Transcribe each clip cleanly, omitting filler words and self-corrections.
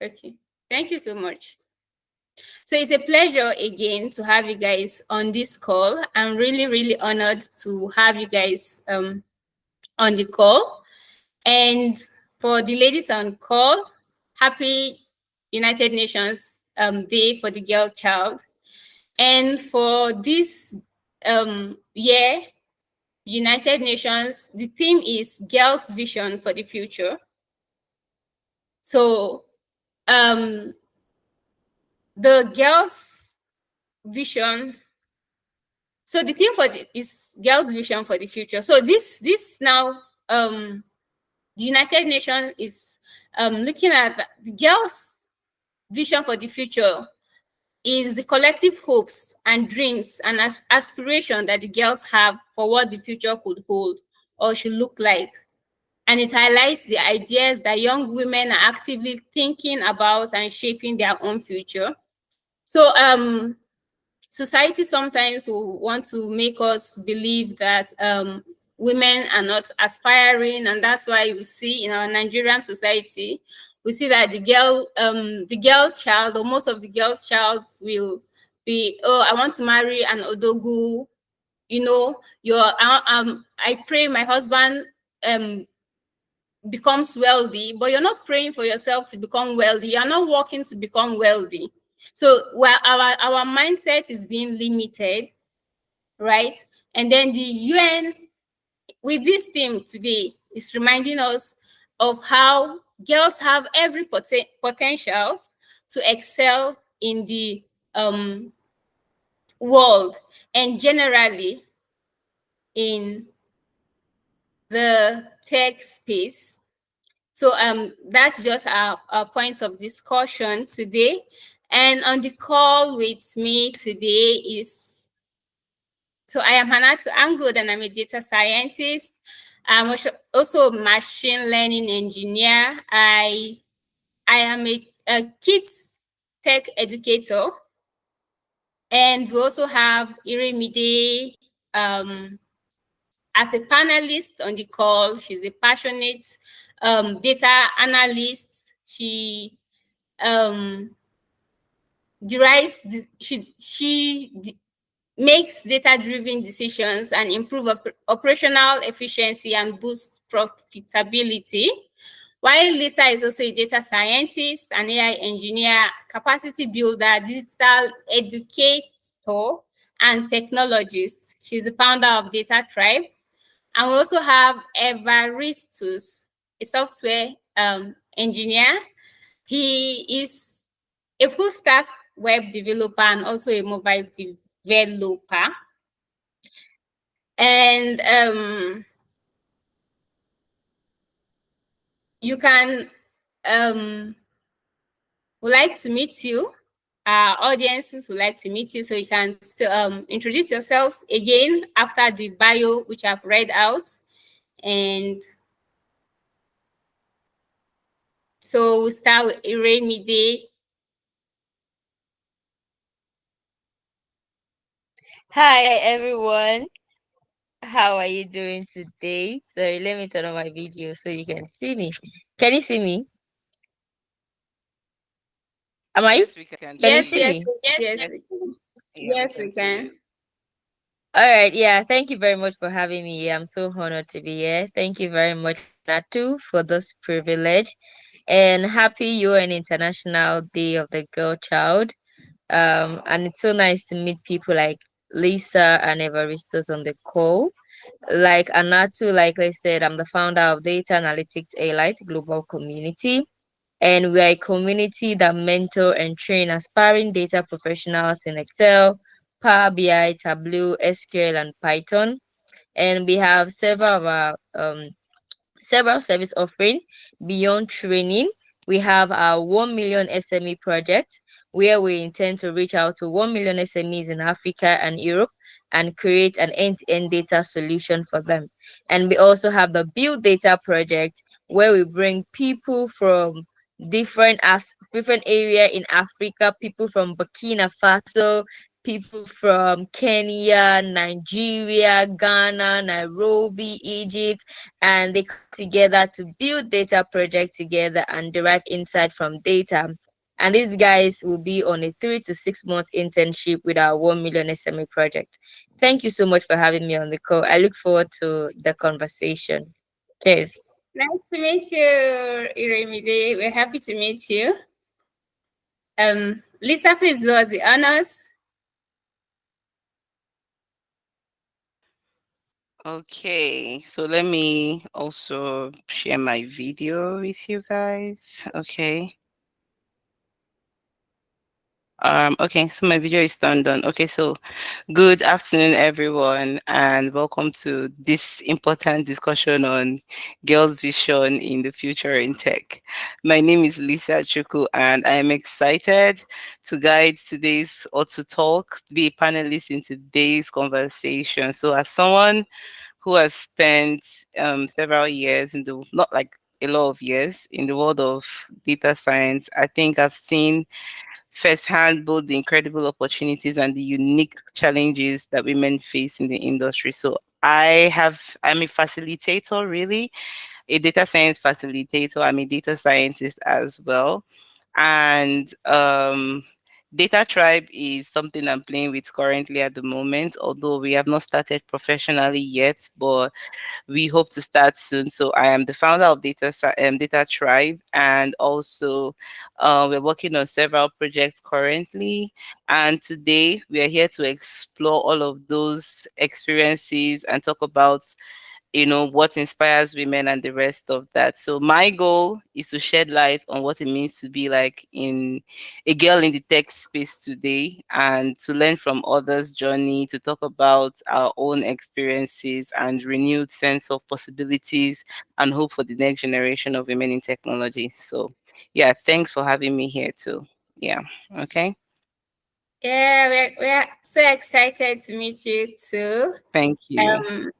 Okay. Thank you so much. So it's a pleasure again to have you guys on this call. I'm really, really honored to have you guys on the call. And for the ladies on call, happy United Nations Day for the Girl Child. And for this year, United Nations, the theme is Girls' Vision for the Future. So the girls' vision. So the theme for is girls' vision for the future. So this now the United Nations is looking at the girls' vision for the future is the collective hopes and dreams and aspiration that the girls have for what the future could hold or should look like. And it highlights the ideas that young women are actively thinking about and shaping their own future. So society sometimes will want to make us believe that women are not aspiring, and that's why you see in our Nigerian society, we see that the girl child, or most of the girls' child, will be, oh, I want to marry an odogu, you know, I pray my husband becomes wealthy, but you're not praying for yourself to become wealthy. You're not working to become wealthy. So while our mindset is being limited, right? And then the UN, with this theme today, is reminding us of how girls have every potentials to excel in the world and generally in the tech space. So that's just our point of discussion today. And on the call with me today is, so I am Hannatu Angud and I'm a data scientist. I'm also a machine learning engineer. I am a kids tech educator. And we also have Iremide as a panelist on the call. She's a passionate data analyst. She makes data-driven decisions and improve operational efficiency and boost profitability. While Lisa is also a data scientist, an AI engineer, capacity builder, digital educator, and technologist. She's the founder of Data Tribe. And we also have Evaristus, a software engineer. He is a full stack web developer and also a mobile developer. And you can would like to meet you. Our audiences would like to meet you, so you can introduce yourselves again after the bio, which I've read out. And so we'll start with Iremide. Hi everyone, how are you doing today? Sorry, let me turn on my video so you can see me. Can you see me? Am I? Yes, we can Can you Yes, see see you. yes, me? yes, Yeah, we yes, can we see can. you. All right, yeah, thank you very much for having me here. I'm so honored to be here. Thank you very much, Natu, for this privilege. And happy UN International Day of the Girl Child. And it's so nice to meet people like Lisa and Evaristos on the call. Like Anatu, like I said, I'm the founder of Data Analytics A-Light Global Community. And we are a community that mentor and train aspiring data professionals in Excel, Power BI, Tableau, SQL, and Python. And we have several service offering beyond training. We have our 1 million SME project where we intend to reach out to 1 million SMEs in Africa and Europe and create an end-to-end data solution for them. And we also have the Build Data project where we bring people from different area in Africa, people from Burkina Faso, people from Kenya, Nigeria, Ghana, Nairobi, Egypt, and they come together to build data project together and derive insight from data. And these guys will be on a 3 to 6 month internship with our 1 million SME project. Thank you so much for having me on the call. I look forward to the conversation. Cheers. Nice to meet you, Iremide. We're happy to meet you. Lisa, please do us the honors. Okay, so let me also share my video with you guys. Okay. Okay, so my video is turned on. Okay, so good afternoon, everyone, and welcome to this important discussion on girls' vision in the future in tech. My name is Lisa Chuku, and I am excited to guide today's or to talk, be a panelist in today's conversation. So, as someone who has spent several years in the not like a lot of years in the world of data science, I think I've seen firsthand both the incredible opportunities and the unique challenges that women face in the industry. So I'm a facilitator, really, a data science facilitator. I'm a data scientist as well. And Data Tribe is something I'm playing with currently at the moment, although we have not started professionally yet, but we hope to start soon. So I am the founder of Data Tribe, and also we're working on several projects currently. And today we are here to explore all of those experiences and talk about what inspires women and the rest of that. So my goal is to shed light on what it means to be like in a girl in the tech space today, and to learn from others' journey, to talk about our own experiences and renewed sense of possibilities and hope for the next generation of women in technology. So yeah, thanks for having me here too. Yeah. Okay. Yeah, we're so excited to meet you too. Thank you. Um,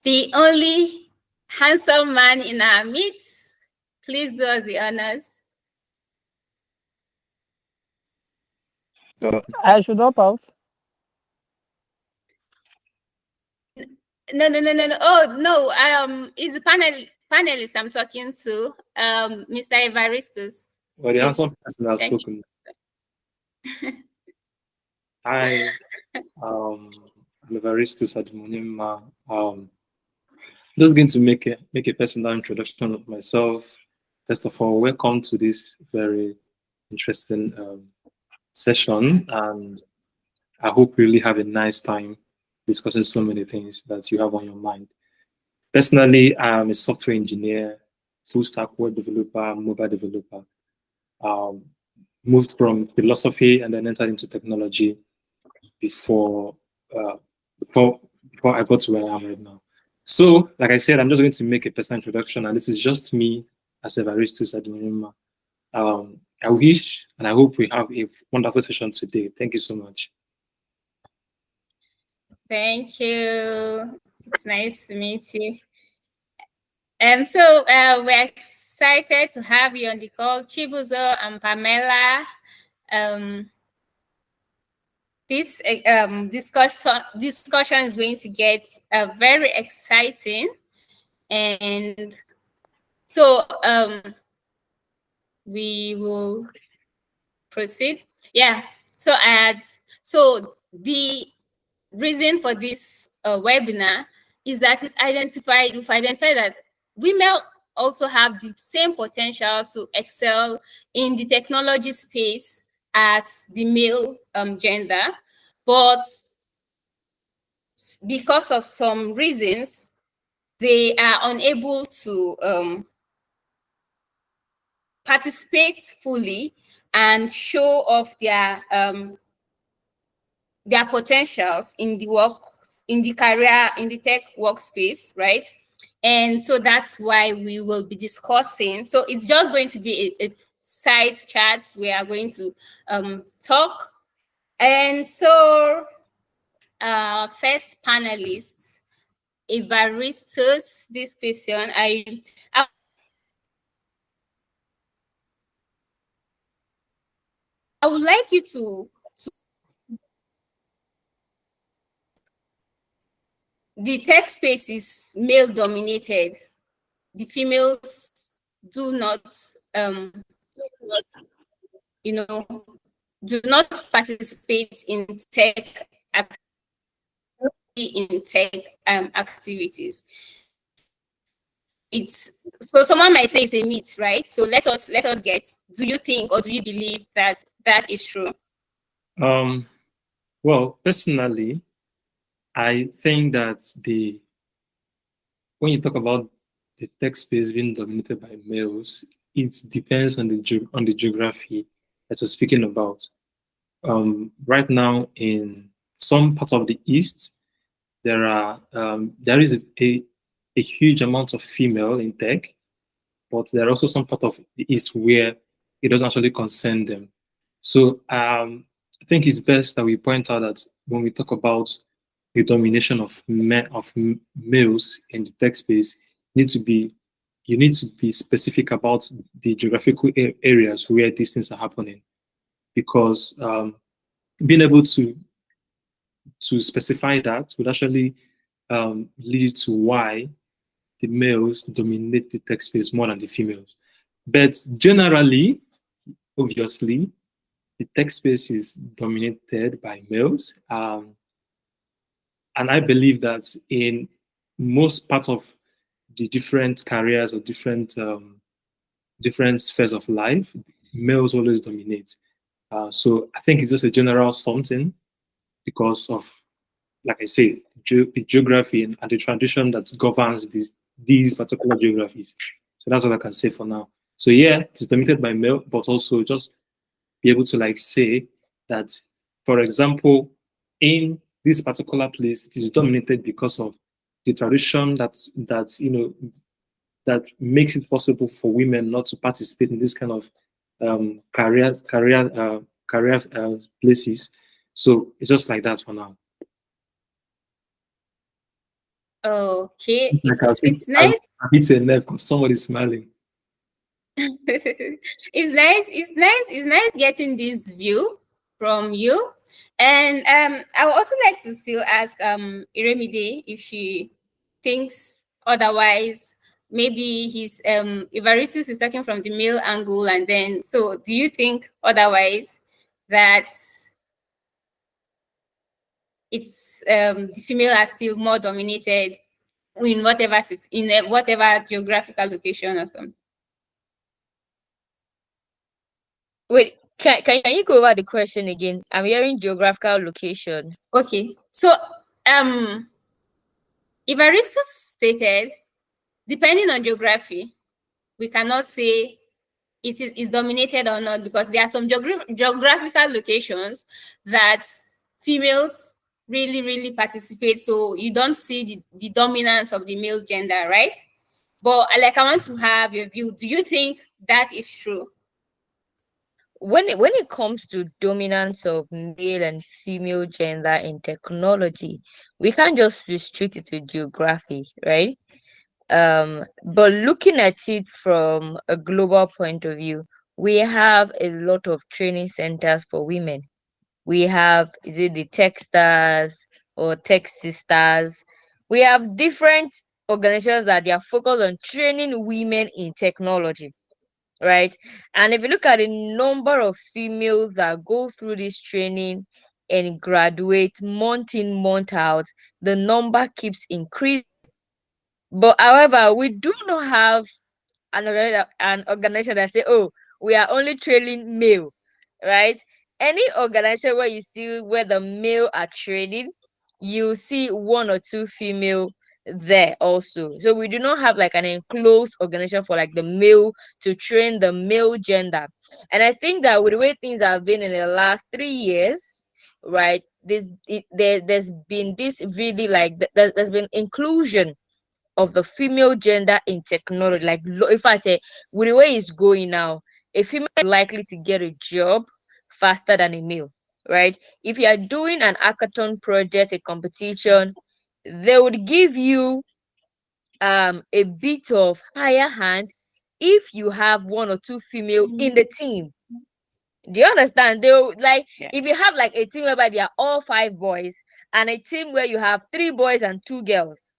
the only handsome man in our midst, please do us the honors. So I should help out. No. Oh no, is the panelist I'm talking to, Mr. Evaristus. Well, the handsome Please. person has Thank spoken. I I'm Evaristus Admonima. Just going to make a personal introduction of myself. First of all, welcome to this very interesting session, and I hope you really have a nice time discussing so many things that you have on your mind. Personally, I'm a software engineer, full stack web developer, mobile developer. Um, Moved from philosophy and then entered into technology before uh, before before I got to where I am right now. So, like I said, I'm just going to make a personal introduction, and this is just me as Evaristus Admirima. I wish and I hope we have a wonderful session today. Thank you so much. Thank you. It's nice to meet you. We're excited to have you on the call, Chibuzo and Pamela. This discussion is going to get very exciting, and so we will proceed. Yeah. So the reason for this webinar is that we've identified that women also have the same potential to excel in the technology space as the male gender, but because of some reasons, they are unable to participate fully and show off their potentials in the career, in the tech workspace, right? And so that's why we will be discussing. So it's just going to be a side chat. We are going to talk. And so first panelist, Evaristus, this question, I would like you to the tech space is male dominated. The females do not, you know, do not participate in tech activities. It's so someone might say it's a myth, right? So let us get. Do you think or do you believe that that is true? Um, well, personally, I think that when you talk about the tech space being dominated by males, it depends on the geography that we're speaking about. Right now, in some parts of the East, there is a huge amount of female in tech, but there are also some part of the East where it doesn't actually concern them. So I think it's best that we point out that when we talk about the domination of males in the tech space, you need to be specific about the geographical areas where these things are happening, because being able to specify that would actually lead to why the males dominate the tech space more than the females. But generally, obviously, the tech space is dominated by males. And I believe that in most parts of the different careers or different spheres of life, males always dominate. So I think it's just a general something because of, like I say, the geography and the tradition that governs these particular geographies. So that's what I can say for now. So yeah, it's dominated by male, but also just be able to like say that, for example, in this particular place, it is dominated because of the tradition that makes it possible for women not to participate in this kind of career places. So it's just like that for now. Okay, Like I think it's nice. I hit a nerve because somebody's smiling. It's nice. It's nice getting this view from you. And I would also like to still ask Iremide if she thinks otherwise. Maybe he's Evaristus is talking from the male angle, and then so do you think otherwise that it's the female are still more dominated in whatever geographical location or something? Wait, can you go over the question again? I'm hearing geographical location. Okay, so Evaristus stated, depending on geography, we cannot say is dominated or not, because there are some geographical locations that females really, really participate. So you don't see the dominance of the male gender, right? But like, I want to have your view. Do you think that is true? When it comes to dominance of male and female gender in technology, we can't just restrict it to geography, right? But looking at it from a global point of view, we have a lot of training centers for women. We have, is it the tech stars or tech sisters? We have different organizations that they are focused on training women in technology, right? And if you look at the number of females that go through this training and graduate month in, month out, the number keeps increasing. But however, we do not have an organization that say, oh, we are only training male, right? Any organization where you see where the male are training, you see one or two female there also. So we do not have like an enclosed organization for like the male to train the male gender. And I think that with the way things have been in the last 3 years, right, there's been this really like there's been inclusion of the female gender in technology. Like, in fact, with the way it's going now, a female is likely to get a job faster than a male, right? If you are doing an hackathon project, a competition, they would give you a bit of higher hand if you have one or two female in the team. Do you understand? Like, Yeah. if you have like a team whereby they are all 5 boys, and a team where you have 3 boys and 2 girls,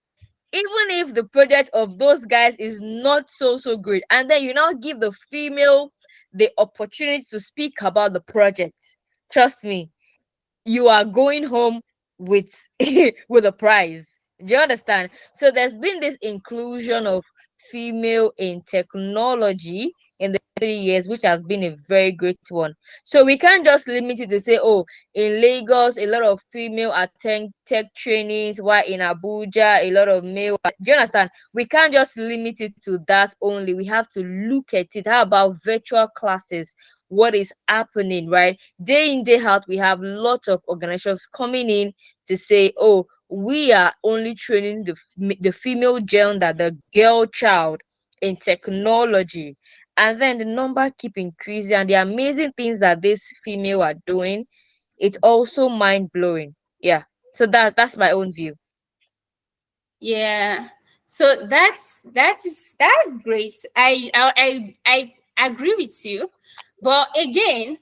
even if the project of those guys is not so great, and then you now give the female the opportunity to speak about the project, trust me, you are going home with with a prize. Do you understand? So there's been this inclusion of female in technology in the 3 years, which has been a very great one. So we can't just limit it to say, oh, in Lagos, a lot of female attend tech trainings, while in Abuja, a lot of male. Do you understand? We can't just limit it to that only. We have to look at it. How about virtual classes? What is happening, right? Day in, day out, we have lots of organizations coming in to say, oh, we are only training the female gender, the girl child, in technology. And then the number keep increasing, and the amazing things that these female are doing, it's also mind-blowing. Yeah. So that's my own view. Yeah. So that's great. I agree with you. But again,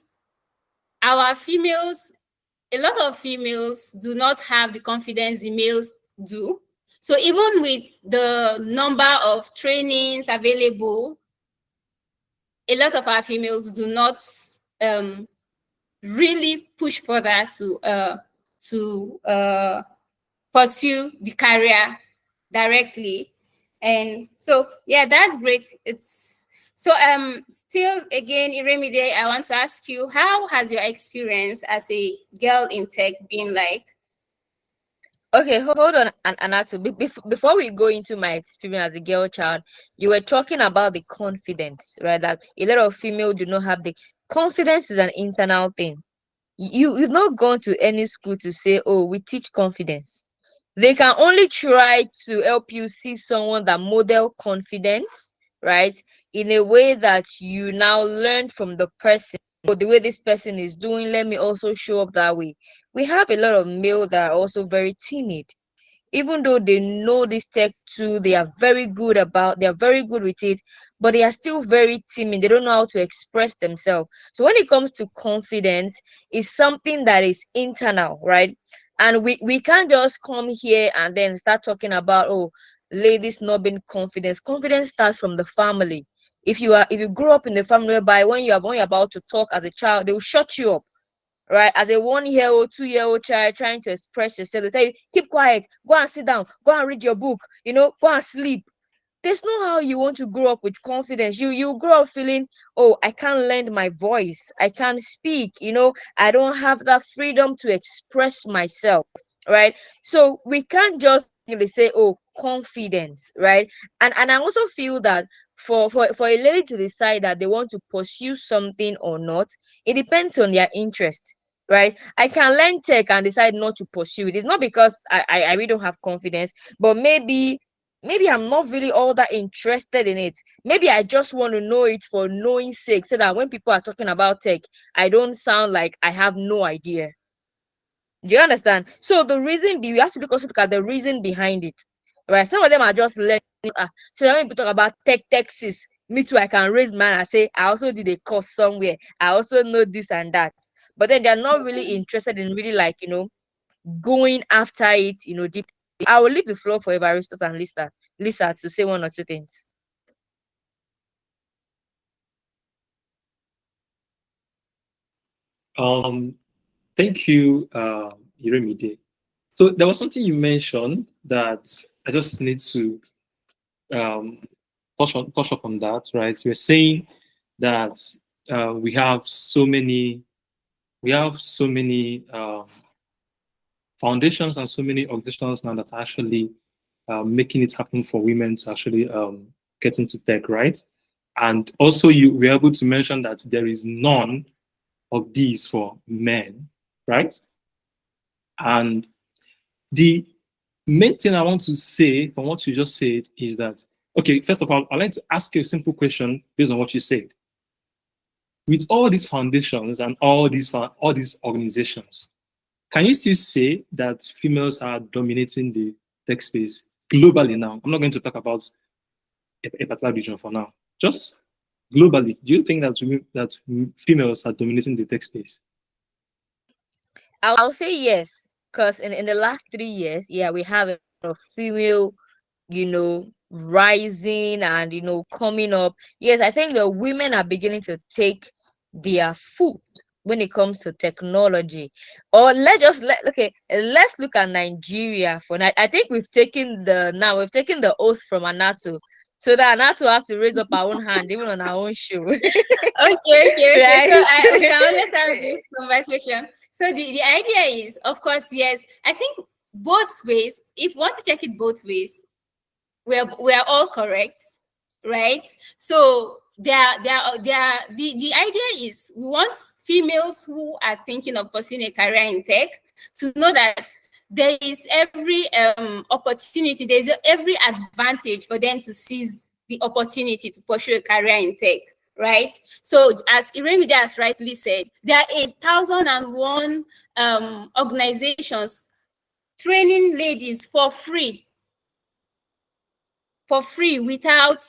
our females, a lot of females do not have the confidence the males do. So even with the number of trainings available, a lot of our females do not really push further to pursue the career directly. And so yeah, that's great. It's so still again, Iremide, I want to ask you, how has your experience as a girl in tech been like? Okay, hold on, Anatu. Before we go into my experience as a girl child, you were talking about the confidence, right? That a lot of female do not have the confidence. Is an internal thing. You've not gone to any school to say, oh, we teach confidence. They can only try to help you see someone that model confidence, right? In a way that you now learn from the person. Or the way this person is doing, let me also show up that way. We have a lot of male that are also very timid, even though they know this tech too, they are very good with it, but they are still very timid. They don't know how to express themselves. So when it comes to confidence, it's something that is internal, right? And we can't just come here and then start talking about, oh, ladies not being confidence starts from the family. If you grow up in the family whereby when you're about to talk as a child, they will shut you up, right? As a 1 year old, 2 year old child trying to express yourself, they tell you, keep quiet, go and sit down, go and read your book, go and sleep. There's no how you want to grow up with confidence. You grow up feeling, oh, I can't lend my voice, I can't speak, I don't have that freedom to express myself, right? So we can't just really say, oh, confidence, right? And I also feel that for a lady to decide that they want to pursue something or not, it depends on their interest, right? I can learn tech and decide not to pursue it. It's not because I really don't have confidence, but maybe I'm not really all that interested in it. Maybe I just want to know it for knowing sake, so that when people are talking about tech, I don't sound like I have no idea. Do you understand? So we have to look at the reason behind it, right? Some of them are just learning. So when people talk about Texas, me too, I can raise my hand and say, I also did a course somewhere. I also know this and that. But then they're not really interested in really like, going after it, deep. I will leave the floor for Evaristos and Lisa to say one or two things. Thank you, Iremide. So there was something you mentioned that I just need to um, touch upon that, right? We're saying that we have so many foundations and so many organizations now that are actually making it happen for women to actually get into tech, right? And also, you were able to mention that there is none of these for men, right? And the main thing I want to say from what you just said is that, okay, first of all, I'd like to ask you a simple question based on what you said. With all these foundations and all these organizations, can you still say that females are dominating the tech space globally now? I'm not going to talk about a particular region for now. Just globally, do you think that females are dominating the tech space? I'll say yes, because in the last 3 years, yeah, we have a lot of female, rising and coming up. Yes, I think the women are beginning to take their foot when it comes to technology. Or let's look at Nigeria for now. I think we've taken the oath from Anatu. So that Anatu have to raise up our own hand even on our own show. Okay. So Right? we can always have this conversation. So the idea is, of course, yes. I think both ways. If you want to check it both ways, we are all correct, right? So the idea is we want females who are thinking of pursuing a career in tech to know that there is every opportunity, there's every advantage for them to seize the opportunity to pursue a career in tech, right? So as Iremide has rightly said, there are 1,001 organizations training ladies for free without,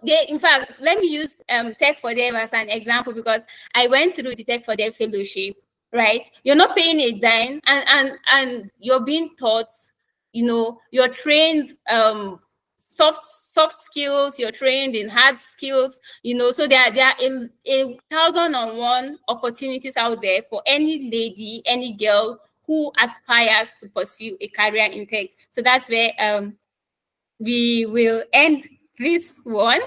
they, in fact, let me use Tech for Dev as an example, because I went through the Tech for Dev fellowship, right? You're not paying a dime, and you're being taught, you're trained soft skills, you're trained in hard skills, so there are 1,001 opportunities out there for any lady, any girl who aspires to pursue a career in tech. So that's where we will end this one.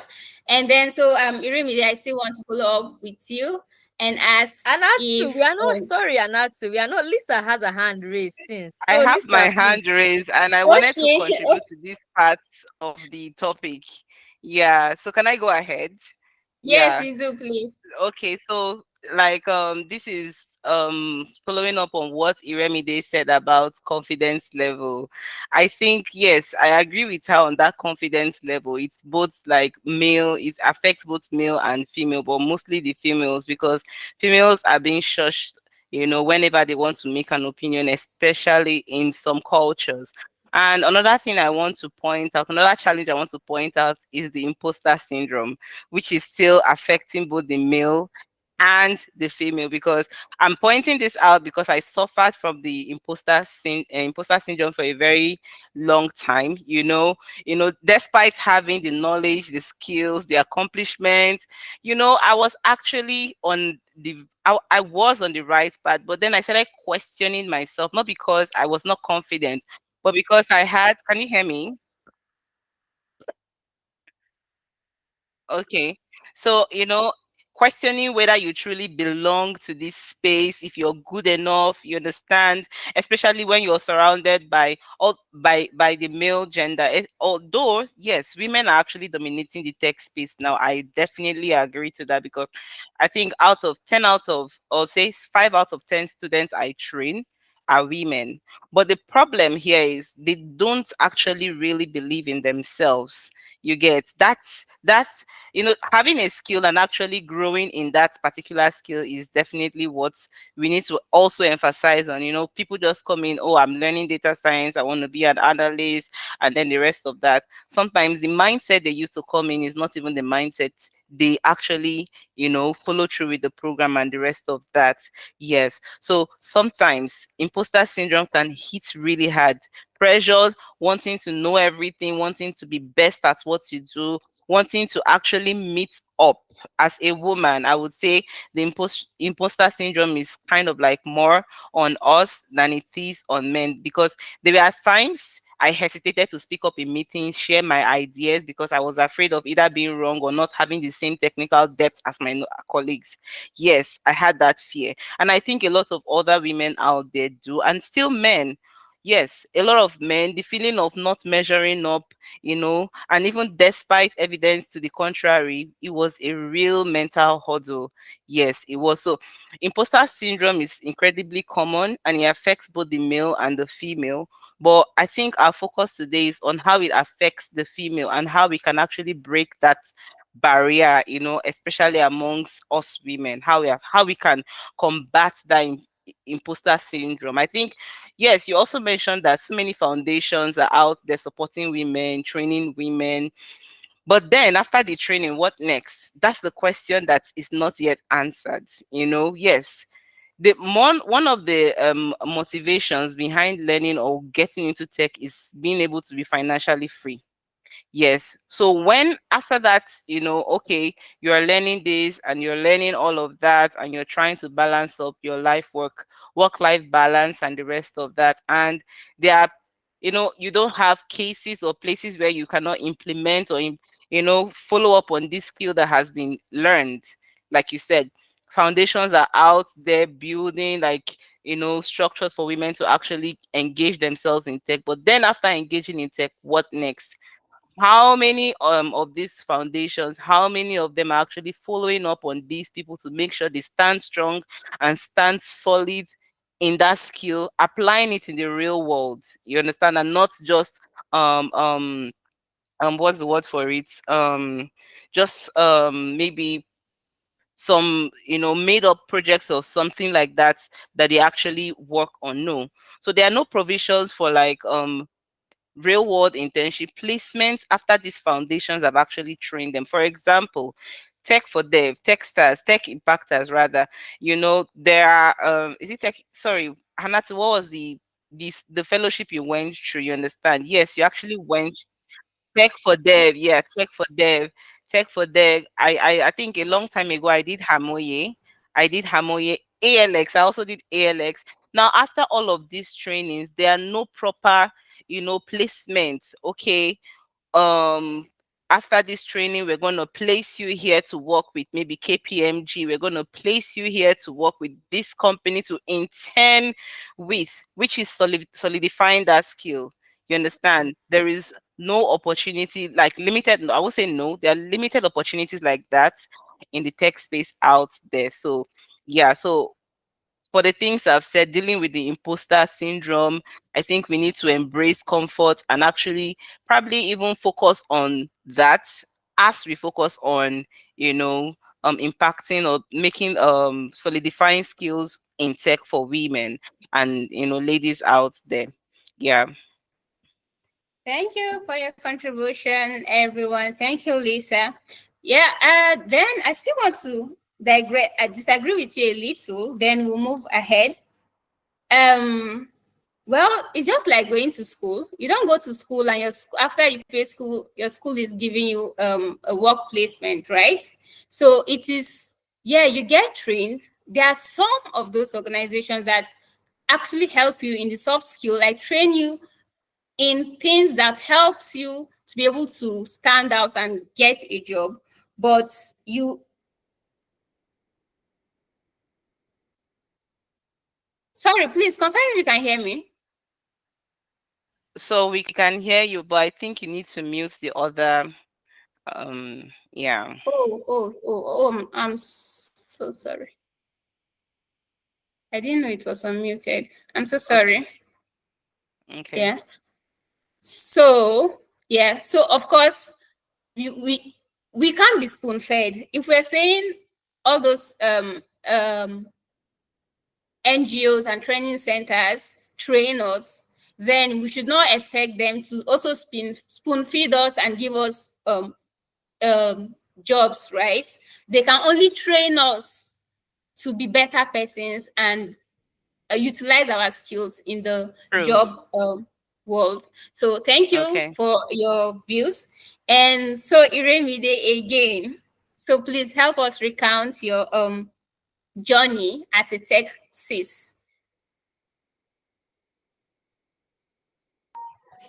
And then, so Iremide, I still want to follow up with you and ask Anatu, we if are not sorry, Anatu. We are not. Lisa has a hand raised since. I So have my Lisa, please. hand raised and I wanted to okay, contribute to this part of the topic. Yeah, so can I go ahead? yes, Yeah. you do, please. Okay, so this is following up on what Iremide said about confidence level. I think yes, I agree with her on that confidence level. It's both like male, it affects both male and female, but mostly the females, because females are being shushed, whenever they want to make an opinion, especially in some cultures. And another thing I want to point out, another challenge I want to point out is the imposter syndrome, which is still affecting both the male and the female, because I'm pointing this out because I suffered from the imposter syndrome for a very long time. Despite having the knowledge, the skills, the accomplishments, I was actually I was on the right path, but then I started questioning myself, not because I was not confident, but because I had, can you hear me? Okay. So, questioning whether you truly belong to this space, if you're good enough, you understand, especially when you're surrounded by the male gender. Although, yes, women are actually dominating the tech space now. I definitely agree to that, because I think out of 10 out of, or say 5 out of 10 students I train are women. But the problem here is they don't actually really believe in themselves. You get that's having a skill and actually growing in that particular skill is definitely what we need to also emphasize on. People just come in, oh, I'm learning data science, I want to be an analyst, and then the rest of that. Sometimes the mindset they used to come in is not even the mindset they actually follow through with the program and the rest of that. Yes, so sometimes imposter syndrome can hit really hard. Pressure, wanting to know everything, wanting to be best at what you do, wanting to actually meet up. As a woman, I would say the imposter syndrome is kind of like more on us than it is on men, because there were times I hesitated to speak up in meetings, share my ideas, because I was afraid of either being wrong or not having the same technical depth as my colleagues. Yes, I had that fear. And I think a lot of other women out there do, and still men. Yes, a lot of men, the feeling of not measuring up, and even despite evidence to the contrary, it was a real mental hurdle. Yes, it was. So imposter syndrome is incredibly common and it affects both the male and the female. But I think our focus today is on how it affects the female and how we can actually break that barrier, especially amongst us women, how we can combat that imposter syndrome. I think, yes, you also mentioned that so many foundations are out there supporting women, training women, But then after the training, what next? That's the question that is not yet answered. Yes, one of the motivations behind learning or getting into tech is being able to be financially free. Yes. So when after that, okay, you're learning this and you're learning all of that and you're trying to balance up your work life balance and the rest of that. And there are, you don't have cases or places where you cannot implement or, follow up on this skill that has been learned. Like you said, foundations are out there building, like, structures for women to actually engage themselves in tech. But then after engaging in tech, what next? How many of these foundations, how many of them are actually following up on these people to make sure they stand strong and stand solid in that skill, applying it in the real world? You understand? And not just what's the word for it? Just maybe some made up projects or something like that that they actually work on. No. So there are no provisions for like real world internship placements after these foundations have actually trained them. For example, tech for dev, techstars, tech impactors rather. There are is it tech, sorry, Hanatu, what was the fellowship you went through? You understand? Yes, you actually went tech for dev. Yeah, tech for dev. Tech for dev. I think a long time ago I did Hamoye. I did Hamoye. ALX. I also did ALX. Now, after all of these trainings, there are no proper, placements. Okay, um after this training, we're going to place you here to work with maybe KPMG. We're going to place you here to work with this company to intern with, which is solidifying that skill. You understand? There is no opportunity, like limited, I would say no, there are limited opportunities like that in the tech space out there. So yeah, so for the things I've said, dealing with the imposter syndrome, I think we need to embrace comfort and actually probably even focus on that as we focus on, you know, impacting or making solidifying skills in tech for women and ladies out there. Yeah. Thank you for your contribution, everyone. Thank you, Lisa. Yeah, then I still want to disagree with you a little, then we'll move ahead. Well, it's just like going to school. You don't go to school and after you pay school, your school is giving you a work placement, right? So it is, yeah, you get trained. There are some of those organizations that actually help you in the soft skill, like train you in things that helps you to be able to stand out and get a job. But you, sorry, please confirm if you can hear me. So we can hear you, but I think you need to mute the other. Yeah. I'm so sorry. I didn't know it was unmuted. I'm so sorry. Okay. Yeah. So yeah. So of course we can't be spoon fed. If we're saying all those NGOs and training centers train us, then we should not expect them to also spoon feed us and give us jobs, right? They can only train us to be better persons and utilize our skills in the True. job world. So thank you Okay. for your views. And so Iremide again. So please help us recount your journey as a tech sis.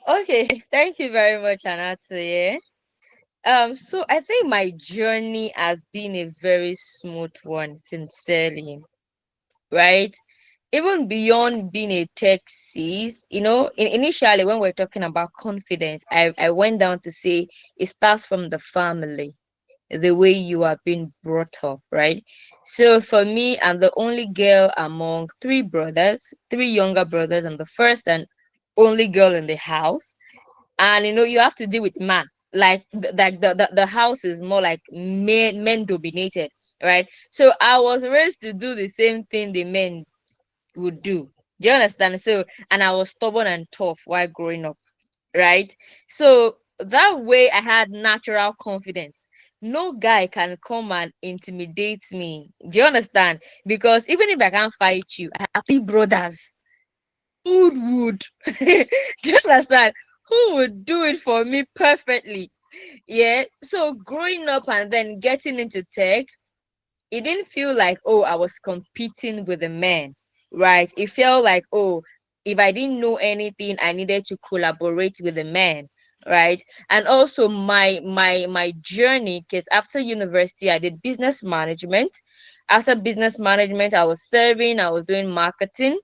Okay, thank you very much, Anatu. Yeah. So I think my journey has been a very smooth one, sincerely, right? Even beyond being a tech sis, initially when we're talking about confidence, I went down to say it starts from the family, the way you are being brought up, right? So for me, I'm the only girl among three brothers, three younger brothers. I'm the first and only girl in the house. And you have to deal with man. Like the house is more like men dominated, right? So I was raised to do the same thing the men would do. Do you understand? So, and I was stubborn and tough while growing up, right? So that way I had natural confidence. No guy can come and intimidate me. Do you understand? Because even if I can't fight you, I have three brothers who would do you understand? Who would do it for me perfectly? Yeah. So growing up and then getting into tech, it didn't feel like, oh, I was competing with a man, right? It felt like, oh, if I didn't know anything, I needed to collaborate with a man, right? And also my journey, because after university I did business management. After business management, I was doing marketing.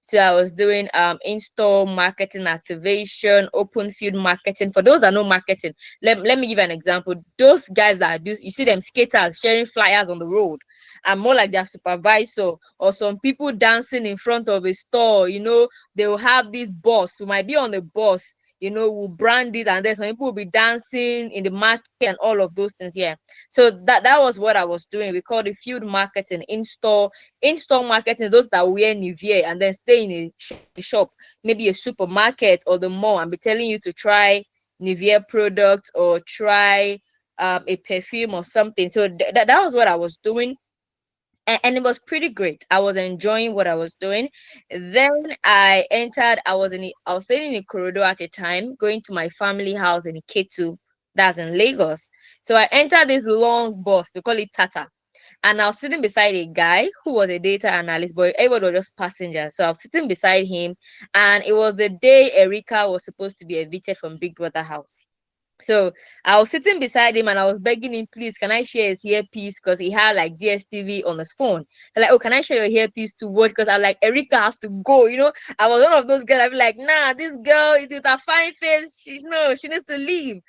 So I was doing in-store marketing activation, open field marketing. For those that know marketing, let me give an example. Those guys that do, you see them skaters sharing flyers on the road, and more like their supervisor, or some people dancing in front of a store. They will have this boss who might be on the bus, will brand it, and then some people will be dancing in the market and all of those things. Yeah. So that was what I was doing. We call it field marketing, in-store marketing, those that wear Nivea and then stay in a shop, maybe a supermarket or the mall, and be telling you to try Nivea product or try a perfume or something. So that was what I was doing. And it was pretty great. I was enjoying what I was doing. Then I entered. I was staying in a corridor at a time, going to my family house in Ketu, that's in Lagos. So I entered this long bus. We call it Tata, and I was sitting beside a guy who was a data analyst, but everybody was just passengers. So I was sitting beside him, and it was the day Erica was supposed to be evicted from Big Brother house. So I was sitting beside him and I was begging him, please, can I share his earpiece? Because he had like DSTV on his phone. They're like, oh, can I share your earpiece to watch? Because I'm like, Erica has to go. I was one of those girls. I'd be like, nah, this girl with a fine face, she needs to leave.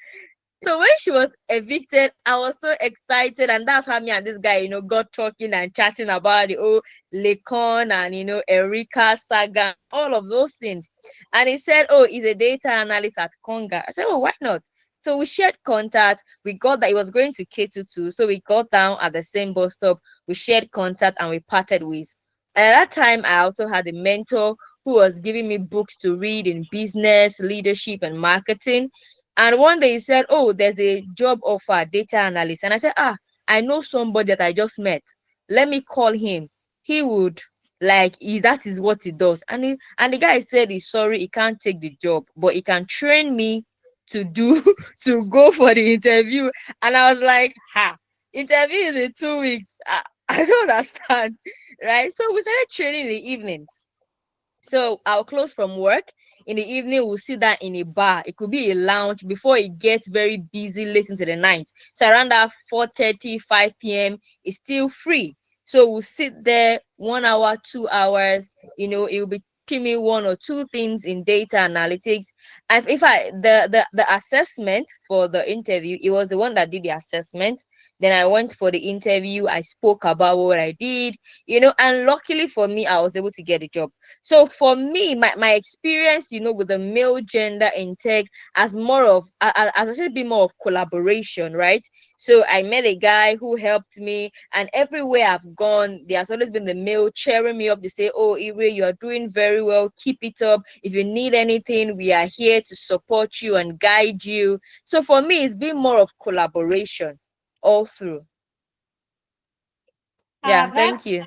So when she was evicted, I was so excited, and that's how me and this guy, got talking and chatting about the Lekon and Erica saga, all of those things. And he said, "Oh, he's a data analyst at Conga." I said, "Oh, why not?" So we shared contact. We got that he was going to K22, so we got down at the same bus stop. We shared contact and we parted ways. And at that time, I also had a mentor who was giving me books to read in business, leadership, and marketing. And one day he said, oh, there's a job offer, data analyst. And I said, I know somebody that I just met. Let me call him. He would that is what he does. And the guy said he's sorry, he can't take the job, but he can train me to do to go for the interview. And I was like, interview is in 2 weeks. I don't understand. Right. So we started training in the evenings. So I'll close from work. In the evening, we'll sit down in a bar. It could be a lounge before it gets very busy late into the night. So around that 4:30, 5 p.m., it's still free. So we'll sit there 1 hour, 2 hours. It will be teaching me one or two things in data analytics. And if I the assessment for the interview, it was the one that did the assessment. Then I went for the interview. I spoke about what I did, and luckily for me, I was able to get a job. So for me, my experience, with the male gender in tech as more of as actually be more of collaboration, right? So I met a guy who helped me, and everywhere I've gone, there has always been the male cheering me up to say, "Oh, Iwe, you are doing very well. Keep it up. If you need anything, we are here to support you and guide you." So for me, it's been more of collaboration all through. Yeah, thank That's you.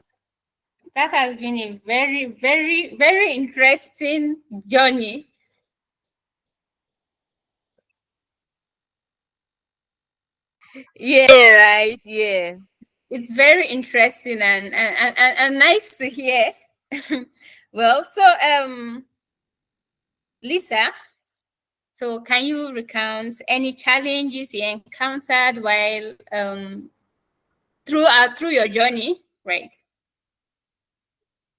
that has been a very, very, very interesting journey. Yeah, right. Yeah. It's very interesting and nice to hear. Well, so Lisa, so can you recount any challenges you encountered while through your journey, right?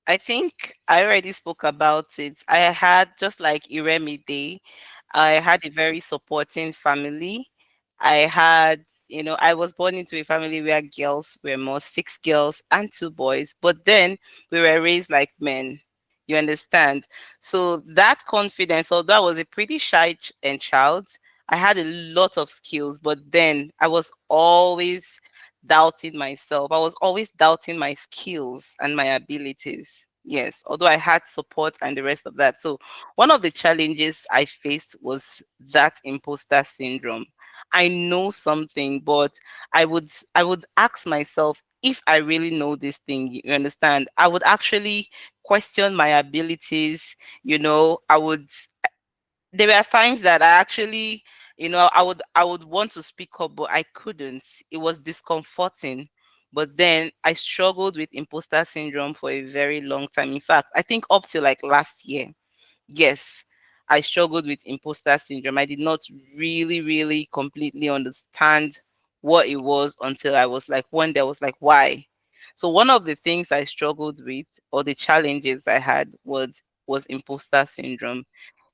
I think I already spoke about it. I had, just like Iremi Day, I had a very supporting family. I had, I was born into a family where girls were more, six girls and two boys, but then we were raised like men. You understand? So that confidence, although I was a pretty shy and child, I had a lot of skills, but then I was always doubting myself. I was always doubting my skills and my abilities. Yes, although I had support and the rest of that. So one of the challenges I faced was that imposter syndrome. I know something, but I would ask myself if I really know this thing, you understand? I would actually question my abilities, I would there were times that I actually, I would want to speak up, but I couldn't. It was discomforting. But then I struggled with imposter syndrome for a very long time. In fact, I think up till like last year. Yes, I struggled with imposter syndrome. I did not really, really completely understand what it was until I was like, one day I was like, why? So one of the things I struggled with, or the challenges I had, was imposter syndrome.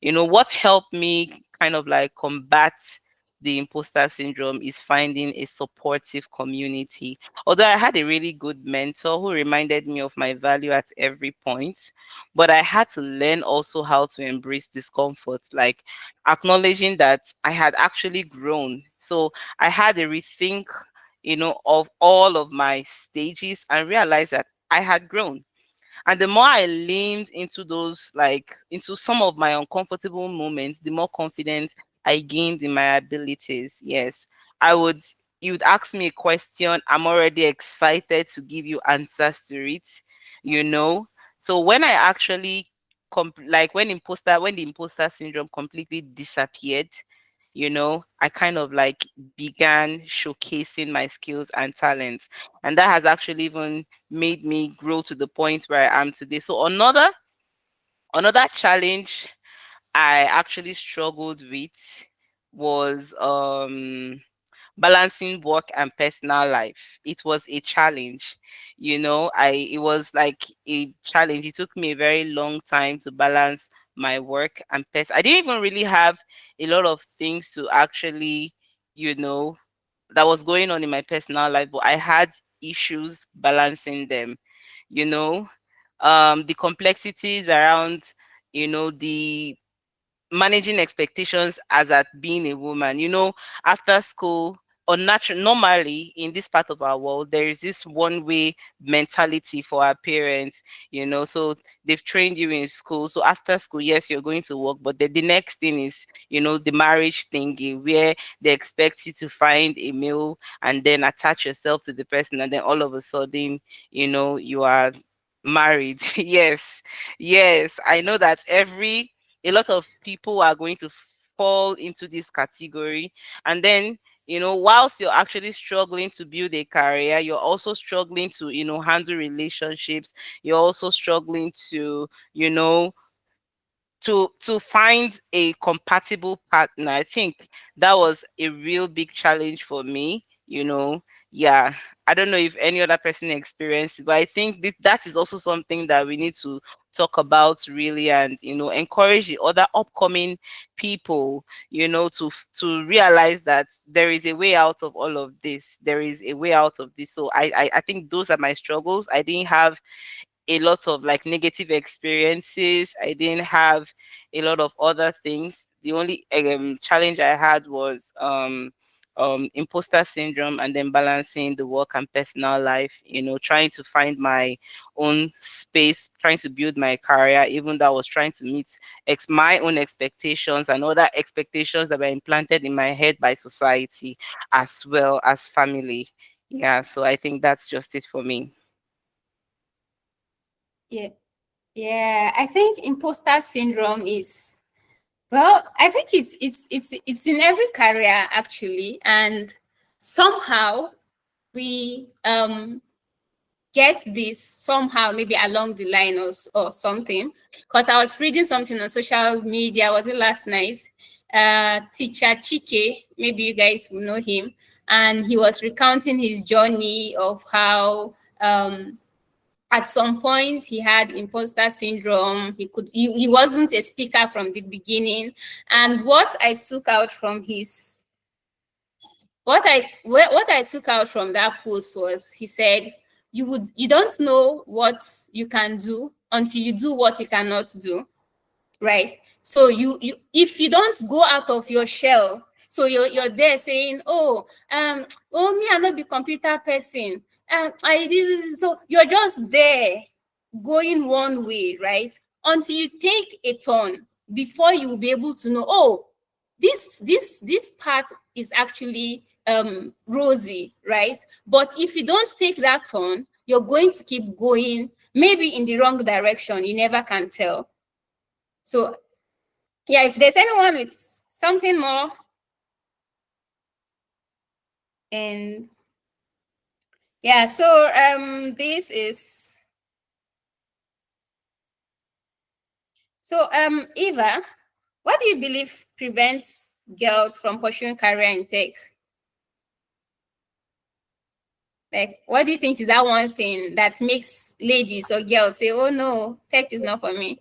What helped me kind of like combat the imposter syndrome is finding a supportive community. Although I had a really good mentor who reminded me of my value at every point, but I had to learn also how to embrace discomfort, like acknowledging that I had actually grown. So I had a rethink, of all of my stages and realized that I had grown. And the more I leaned into those, like into some of my uncomfortable moments, the more confidence I gained in my abilities. Yes, I would, you would ask me a question, I'm already excited to give you answers to it, you know. So when I actually, like when the imposter syndrome completely disappeared, I kind of like began showcasing my skills and talents. And that has actually even made me grow to the point where I am today. So another challenge I actually struggled with was balancing work and personal life. It was a challenge. It was like a challenge. It took me a very long time to balance my work and I didn't even really have a lot of things to actually, you know, that was going on in my personal life, but I had issues balancing them, you know. The complexities around, the managing expectations as at being a woman. After school, or normally in this part of our world, there is this one way mentality for our parents, so they've trained you in school. So after school, yes, you're going to work, but the next thing is, the marriage thingy where they expect you to find a male and then attach yourself to the person, and then all of a sudden, you are married. Yes, yes, I know that a lot of people are going to fall into this category. And then, whilst you're actually struggling to build a career, you're also struggling to, handle relationships. You're also struggling to, you know, to find a compatible partner. I think that was a real big challenge for me. Yeah, I don't know if any other person experienced it, but I think that is also something that we need to talk about really, and encourage the other upcoming people, to realize that there is a way out of all of this. There is a way out of this. So I think those are my struggles. I didn't have a lot of like negative experiences. I didn't have a lot of other things. The only challenge I had was imposter syndrome, and then balancing the work and personal life, trying to find my own space, trying to build my career, even though I was trying to meet my own expectations and other expectations that were implanted in my head by society as well as family. Yeah, so I think that's just it for me. Yeah. Yeah, I think imposter syndrome is, well, I think it's in every career actually, and somehow we get this somehow, maybe along the line, or something. Because I was reading something on social media, was it last night? Teacher Chike, maybe you guys will know him, and he was recounting his journey of how at some point he had imposter syndrome. He wasn't a speaker from the beginning. And what I took out from that post was, he said, you don't know what you can do until you do what you cannot do, right? So you if you don't go out of your shell, so you're there saying, oh, me, I not be computer person, I did, so you're just there, going one way, right? Until you take a turn before you will be able to know, oh, this part is actually rosy, right? But if you don't take that turn, you're going to keep going maybe in the wrong direction. You never can tell. So yeah, if there's anyone with something more, and yeah, so this is so Eva, what do you believe prevents girls from pursuing career in tech? Like, what do you think is that one thing that makes ladies or girls say, oh no, tech is not for me?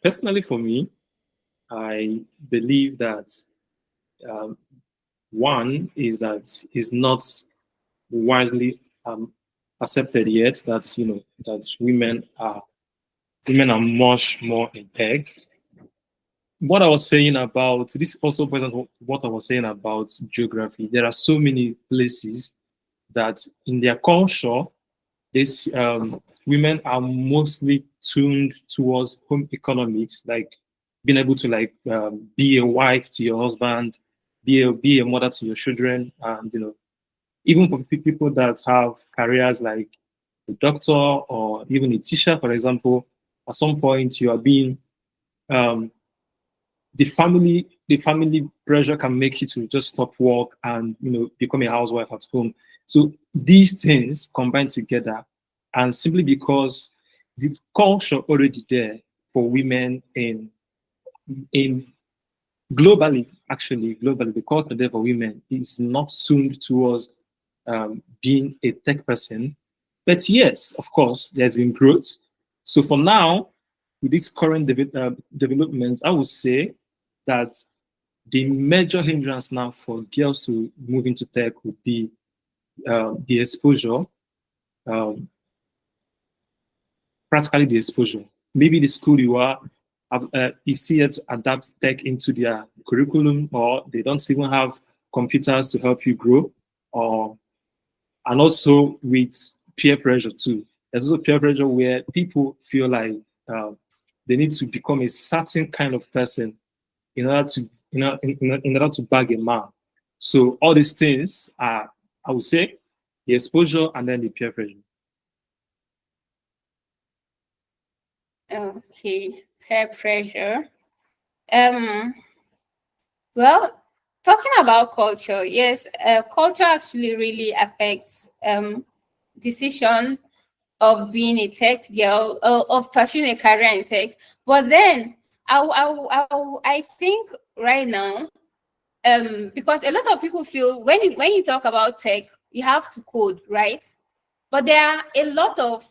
Personally, for me, I believe that um, one is that is not widely accepted yet. That that women are much more in tech. What I was saying about this also presents what I was saying about geography. There are so many places that in their culture, this women are mostly tuned towards home economics, like being able to be a wife to your husband, be a mother to your children, and even for people that have careers like a doctor or even a teacher, for example, at some point you are being um, the family pressure can make you to just stop work and become a housewife at home. So these things combine together, and simply because the culture already there for women in globally, actually globally, the culture there for women is not tuned towards being a tech person. But yes, of course, there's been growth. So for now, with this current development, I would say that the major hindrance now for girls to move into tech would be the exposure, um, practically the exposure. Maybe the school you are is still yet to adapt tech into their curriculum, or they don't even have computers to help you grow, or and also with peer pressure too. There's also peer pressure where people feel like they need to become a certain kind of person in order to in order to bag a man. So all these things are, I would say, the exposure and then the peer pressure. Okay, peer pressure. Um, well, talking about culture, yes, culture actually really affects decision of being a tech girl, of pursuing a career in tech. But then I think right now, because a lot of people feel when you talk about tech, you have to code, right? But there are a lot of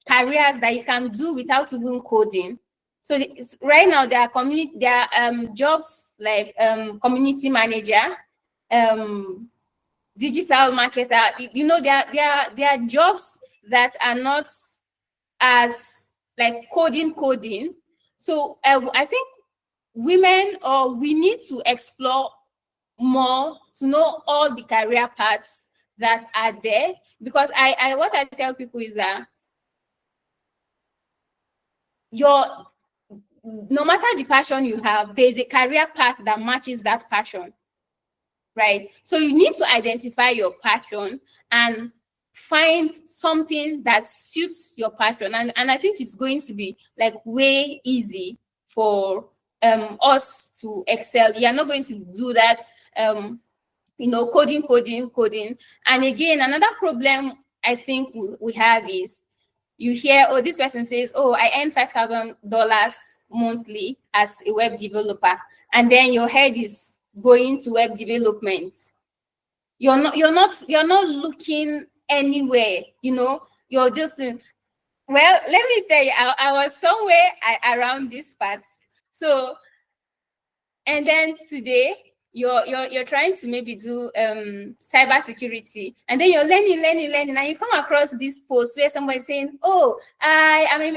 careers that you can do without even coding. So right now there are jobs like community manager, digital marketer. There are jobs that are not as like coding. So I think women, or we need to explore more to know all the career paths that are there, because I what I tell people is that your no matter the passion you have, there's a career path that matches that passion, right? So you need to identify your passion and find something that suits your passion, and I think it's going to be like way easy for us to excel. You're not going to do that coding. And again, another problem I think we have is you hear, oh, this person says, oh, I earn $5,000 monthly as a web developer, and then your head is going to web development. You're not looking anywhere. You're just well, let me tell you, I was somewhere around this part. So, and then today you're trying to maybe do cyber security, and then you're learning, and you come across this post where somebody's saying, oh, I'm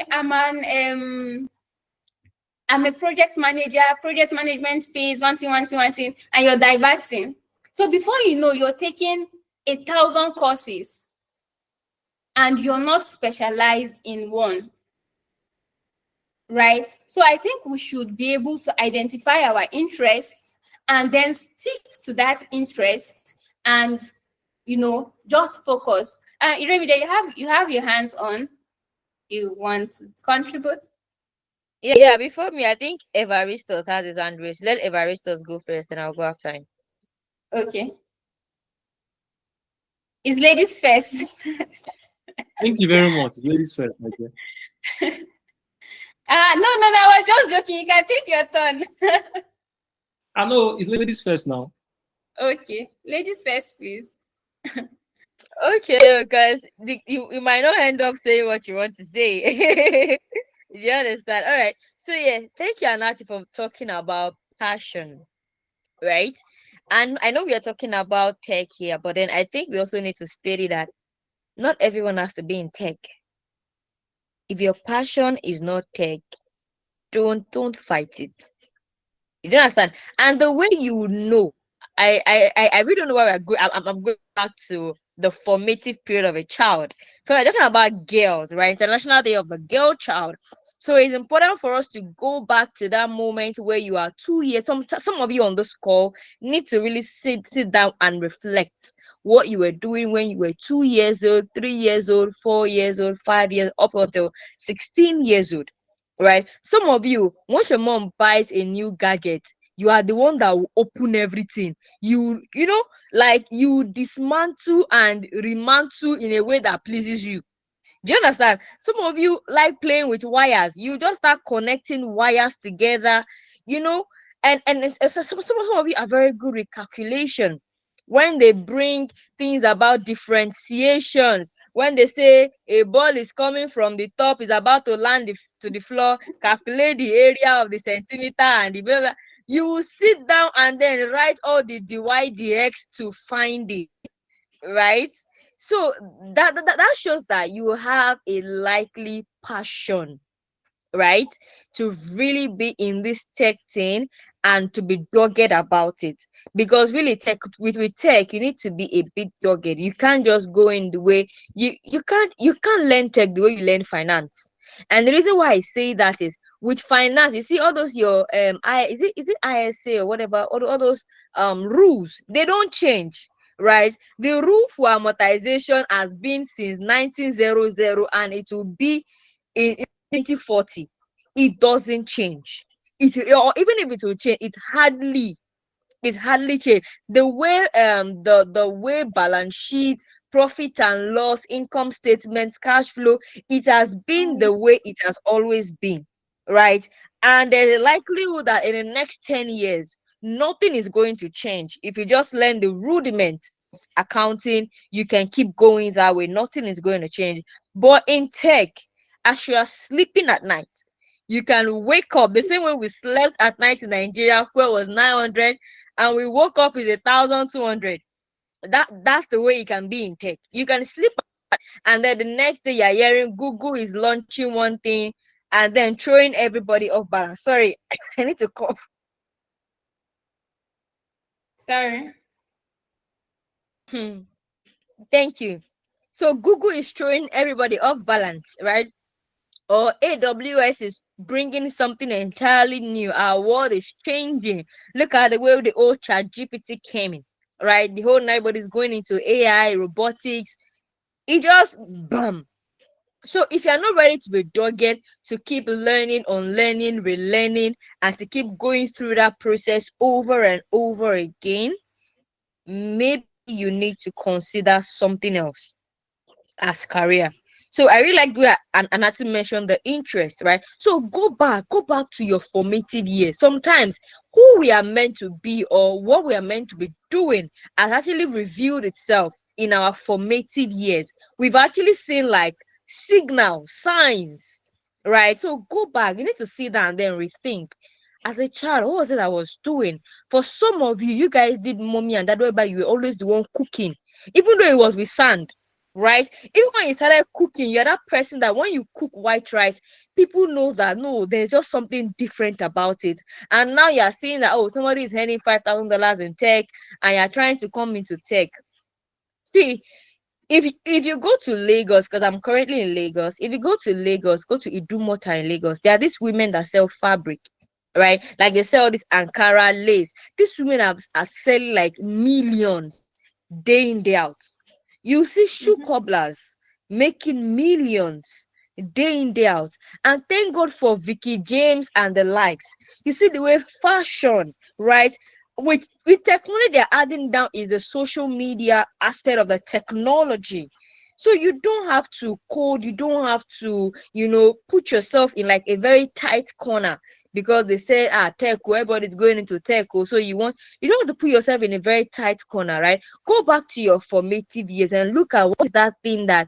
a project manager, project management pays one thing, and you're diverting. So before you know, you're taking 1,000 courses and you're not specialized in one, right? So I think we should be able to identify our interests and then stick to that interest and, just focus. Iremide, you have your hands on. You want to contribute? Yeah, before me, I think Evaristos has his hand raised. Let Evaristos go first and I'll go after him. Okay. It's ladies first. Thank you very much. It's ladies first, my dear. No, I was just joking. You can take your turn. I know it's ladies first now. Okay. Ladies first, please. Okay, because you might not end up saying what you want to say. You understand? All right. So yeah, thank you, Anati, for talking about passion, right? And I know we are talking about tech here, but then I think we also need to state that not everyone has to be in tech. If your passion is not tech, don't fight it. You don't understand? And the way you know, I really don't know where we're going. I'm going back to the formative period of a child. So we're talking about girls, right? International Day of the Girl Child. So it's important for us to go back to that moment where you are 2 years. Some of you on this call need to really sit down and reflect what you were doing when you were 2 years old, 3 years old, 4 years old, 5 years, up until 16 years old. Right? Some of you, once your mom buys a new gadget, you are the one that will open everything. Like you dismantle and remantle in a way that pleases you. Do you understand? Some of you like playing with wires. You just start connecting wires together, you know, and some of you are very good with calculation. When they bring things about differentiations, when they say a ball is coming from the top, is about to land to the floor, calculate the area of the centimeter and the blah, blah, you will sit down and then write all the dy dx to find it, right? So that shows that you have a likely passion, right, to really be in this tech thing and to be dogged about it. Because really with tech, you need to be a bit dogged. You can't just go in the way you can't learn tech the way you learn finance. And the reason why I say that is with finance, you see all those your is it ISA or whatever, all those rules, they don't change, right? The rule for amortization has been since 1900 and it will be in 2040. It doesn't change. Or even if it will change, it hardly change. The way the way balance sheet, profit and loss, income statement, cash flow, it has been the way it has always been, right? And there's a likelihood that in the next 10 years nothing is going to change. If you just learn the rudiments of accounting, you can keep going that way. Nothing is going to change. But in tech, as you are sleeping at night, you can wake up the same way we slept at night in Nigeria, fuel was 900, and we woke up with 1,200. That's the way you can be in tech. You can sleep, and then the next day you're hearing Google is launching one thing and then throwing everybody off balance. Sorry, I need to cough. Sorry. Thank you. So Google is throwing everybody off balance, right? Or AWS is bringing something entirely new. Our world is changing. Look at the way the old chat GPT came in, right? The whole everybody's going into AI, robotics. It just bam. So if you're not ready to be dogged, to keep learning, unlearning, relearning, and to keep going through that process over and over again, maybe you need to consider something else as career. So I really like where Anati mentioned the interest, right? So go back to your formative years. Sometimes who we are meant to be or what we are meant to be doing has actually revealed itself in our formative years. We've actually seen like signals, signs, right? So go back. You need to sit down and then rethink. As a child, what was it I was doing? For some of you, you guys did mommy and dad, whereby you were always the one cooking, even though it was with sand, right? Even when you started cooking, you're that person that when you cook white rice, people know that no, there's just something different about it. And now you're seeing that, oh, somebody is earning $5,000 in tech and you're trying to come into tech. See, if you go to Lagos, because I'm currently in Lagos, if you go to Lagos, go to Idumota in Lagos, there are these women that sell fabric, right? Like they sell this Ankara lace. These women are selling like millions day in, day out. You see shoe Mhm. cobblers making millions day in, day out. And thank God for Vicky James and the likes. You see the way fashion, right? With technology, they're adding down is the social media aspect of the technology. So you don't have to code, you don't have to, put yourself in like a very tight corner because they say tech, everybody's going into tech. So you don't have to put yourself in a very tight corner, right? Go back to your formative years and look at what is that thing that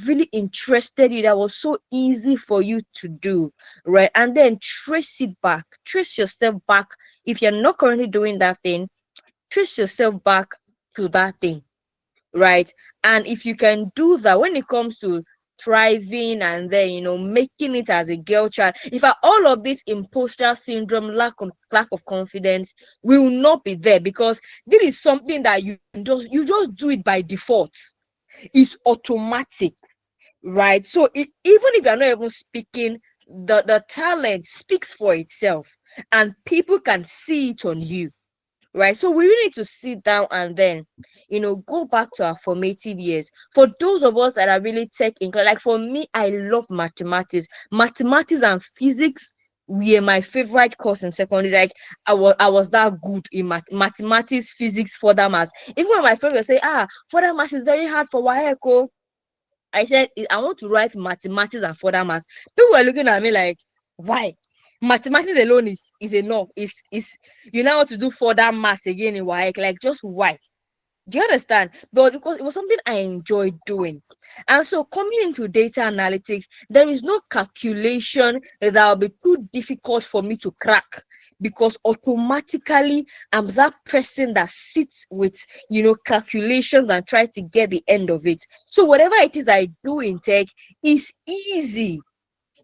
really interested you, that was so easy for you to do, right? And then trace yourself back. If you're not currently doing that thing, trace yourself back to that thing, right? And if you can do that when it comes to thriving and then making it as a girl child, if all of this imposter syndrome, lack of confidence will not be there, because this is something that you just do it by default. It's automatic, right? So even if you're not even speaking, the talent speaks for itself and people can see it on you, right? So we really need to sit down and then go back to our formative years. For those of us that are really tech inclined, like for me, I love mathematics and physics were my favorite course in secondary. Like I was that good in mathematics, physics, further maths. Even when my friends would say, further maths is very hard for WAEC, I said, I want to write mathematics and further maths. People were looking at me like, why? Mathematics alone is enough. Is you now want to do further maths again in WAEC? Like, just why? Do you understand? But because it was something I enjoyed doing. And so coming into data analytics, there is no calculation that will be too difficult for me to crack, because automatically I'm that person that sits with calculations and try to get the end of it. So whatever it is I do in tech is easy.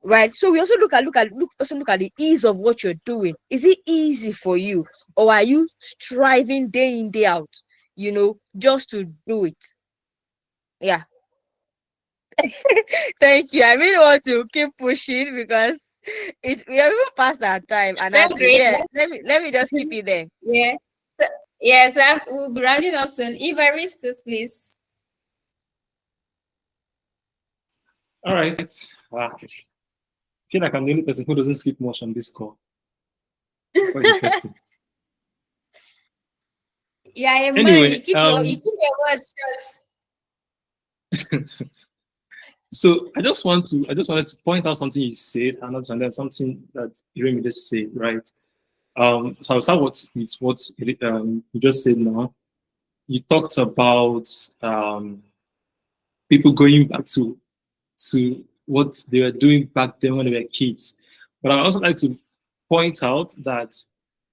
Right. So we also look at the ease of what you're doing. Is it easy for you, or are you striving day in, day out, just to do it? Yeah. Thank you. I really want to keep pushing because we are even past our time. And I That's think, great. yeah, let me just keep it there. Yeah. So, yes, we'll be rounding up soon. Evaristus, please. All right. Wow. I feel like I'm the only person who doesn't sleep much on this call. Quite interesting. Yeah, a man. Anyway, You keep your words short. so I just wanted to point out something you said, and then something that Irene just said, right? So I'll start with what you just said now. You talked about people going back to what they were doing back then when they were kids. But I also like to point out that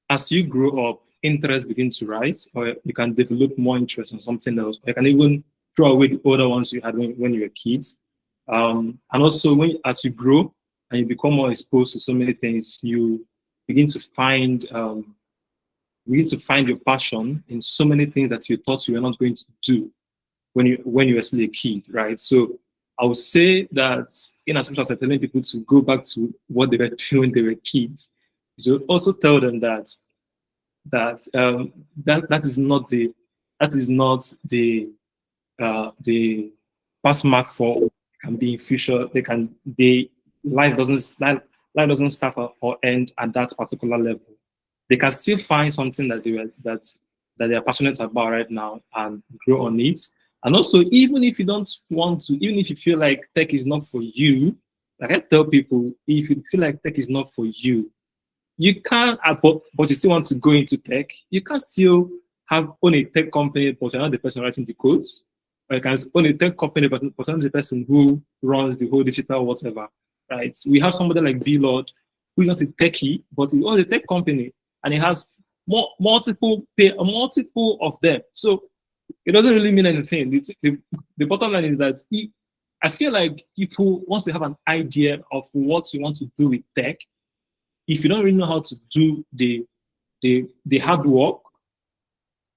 as you grow up, interests begin to rise, or you can develop more interest in something else. You can even throw away the older ones you had when you were kids. And also, as you grow and you become more exposed to so many things, you begin to find your passion in so many things that you thought you were not going to do when you were still a kid, right? So I would say that in as much as I'm telling people to go back to what they were doing when they were kids, you should also tell them that is not the pass mark for can be in future. Life doesn't start or end at that particular level. They can still find something that they are passionate about right now and grow on it. And also, even if you don't want to, even if you feel like tech is not for you, like I tell people, if you feel like tech is not for you, you can, but you still want to go into tech, you can still own a tech company, but you're not the person writing the codes. Or you can own a tech company, but you're not the person who runs the whole digital whatever. Right? We have somebody like B Lord, who's not a techie, but he owns a tech company, and he has multiple of them. So it doesn't really mean anything. The bottom line is that I feel like people, once they have an idea of what you want to do with tech, if you don't really know how to do the hard work,